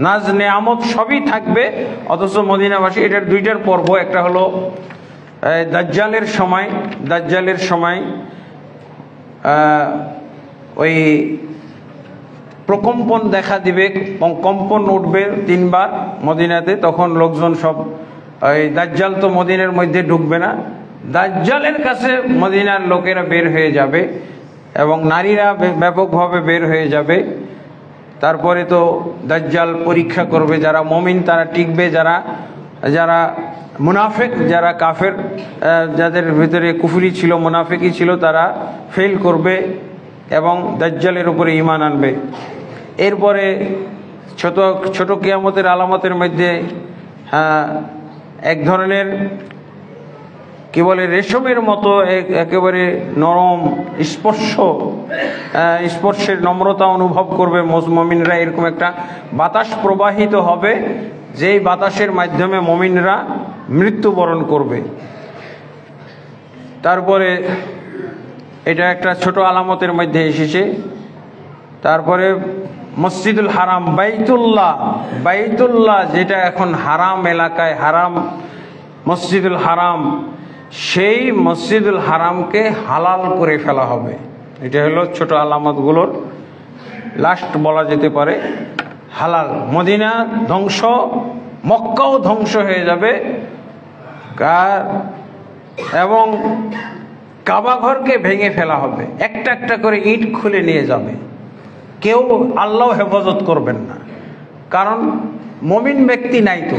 নাজ নেয়ামত সবই থাকবে, অথচ মদিনাবাসী, এটার দুইটার পর্ব, একটা হলো দাজ্জালের সময় ওই প্রকম্পন দেখা দিবে, কম্পন উঠবে 3 বার মদিনাতে, তখন লোকজন সব, ওই দাজ্জাল তো মদিনার মধ্যে ঢুকবে না, দাজ্জালের কাছে মদিনার লোকেরা বের হয়ে যাবে এবং নারীরা ব্যাপকভাবে বের হয়ে যাবে। তারপরে তো দাজ্জাল পরীক্ষা করবে, যারা মুমিন তারা টিকবে, যারা মুনাফিক, যারা কাফের, যাদের ভিতরে কুফরি ছিল, মুনাফিকই ছিল, তারা ফেল করবে এবং দাজ্জালের উপরে ঈমান আনবে। এরপরে ছোট কিয়ামতের আলামতের মধ্যে এক ধরনের কি বলে রেশমের মতো একেবারে নরম স্পর্শের নম্রতা অনুভব করবে মুমিনরা। এরকম একটা বাতাস প্রবাহিত হবে, যেই বাতাসের মাধ্যমে মুমিনরা মৃত্যুবরণ করবে। তারপরে এটা একটা ছোট আলামতের মধ্যে এসেছে। তারপরে মসজিদুল হারাম, বাইতুল্লাহ যেটা এখন হারাম এলাকায়, হারাম মসজিদুল হারাম, সেই মসজিদুল হারামকে হালাল করে ফেলা হবে। এটা হলো ছোট আলামতগুলোর লাস্ট বলা যেতে পারে। হালাল, মদিনা ধ্বংস, মক্কাও ধ্বংস হয়ে যাবে, এবং কাবা ঘরকে ভেঙে ফেলা হবে, একটা একটা করে ইট খুলে নিয়ে যাবে। কেউ আল্লাহ হেফাজত করবেন না, কারণ মুমিন ব্যক্তি নাই তো।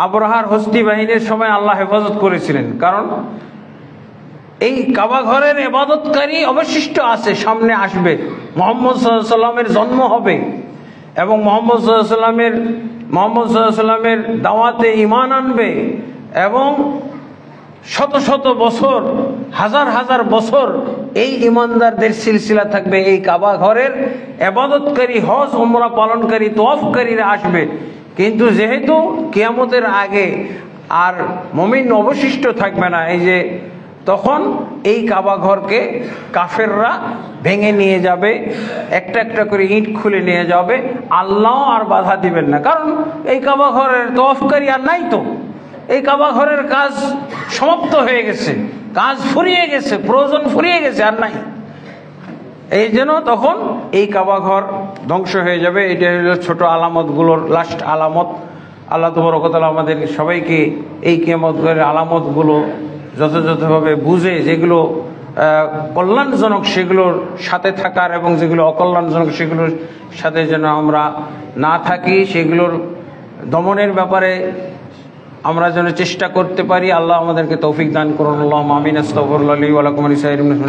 আবরাহার হস্তি বাহিনীর সময় আল্লাহ হেফাজত করেছিলেন, কারণ এই কাবা ঘরের ইবাদতকারী অবশিষ্ট আছে, সামনে আসবে, মুহাম্মদ সাল্লাল্লাহু আলাইহি ওয়াসাল্লামের জন্ম হবে এবং মুহাম্মদ সাল্লাল্লাহু আলাইহি ওয়াসাল্লামের দাওয়াতে ঈমান আনবে এবং শত শত বছর, হাজার হাজার বছর এই ইমানদারদের সিলসিলা থাকবে। এই কাবা ঘরের ইবাদতকারী, হজ উমরা পালনকারী, তওয়াফকারীরা আসবে। কিন্তু যেহেতু কিয়ামতের আগে আর মুমিন অবশিষ্ট থাকবে না, এই যে তখন এই কাবা ঘরকে কাফেররা ভেঙে নিয়ে যাবে, একটা একটা করে ইট খুলে নিয়ে যাবে। আল্লাহ আর বাধা দিবেন না, কারণ এই কাবা ঘরের তওয়াফকারী আর নাই তো। এই কাবা ঘরের কাজ সমাপ্ত হয়ে গেছে, কাজ ফুরিয়ে গেছে, প্রয়োজন ফুরিয়ে গেছে, আর নাই। এই জন্য তখন এই কাবা ঘর ধ্বংস হয়ে যাবে। এটা হলো ছোট আলামতগুলোর লাস্ট আলামত। আল্লাহ তাবারক ওয়া তাআলা আমাদের সবাইকে এই কিয়ামতের আলামতগুলো যথাযথভাবে বুঝে, যেগুলো কল্যাণজনক সেগুলোর সাথে থাকার, এবং যেগুলো অকল্যাণজনক সেগুলোর সাথে যেন আমরা না থাকি, সেগুলোর দমনের ব্যাপারে আমরা যেন চেষ্টা করতে পারি। আল্লাহ আমাদেরকে তৌফিক দান করুন। আল্লাহুম্মা আমিন। আস্তাগফিরুল্লাহ লি ওয়া লাকুম।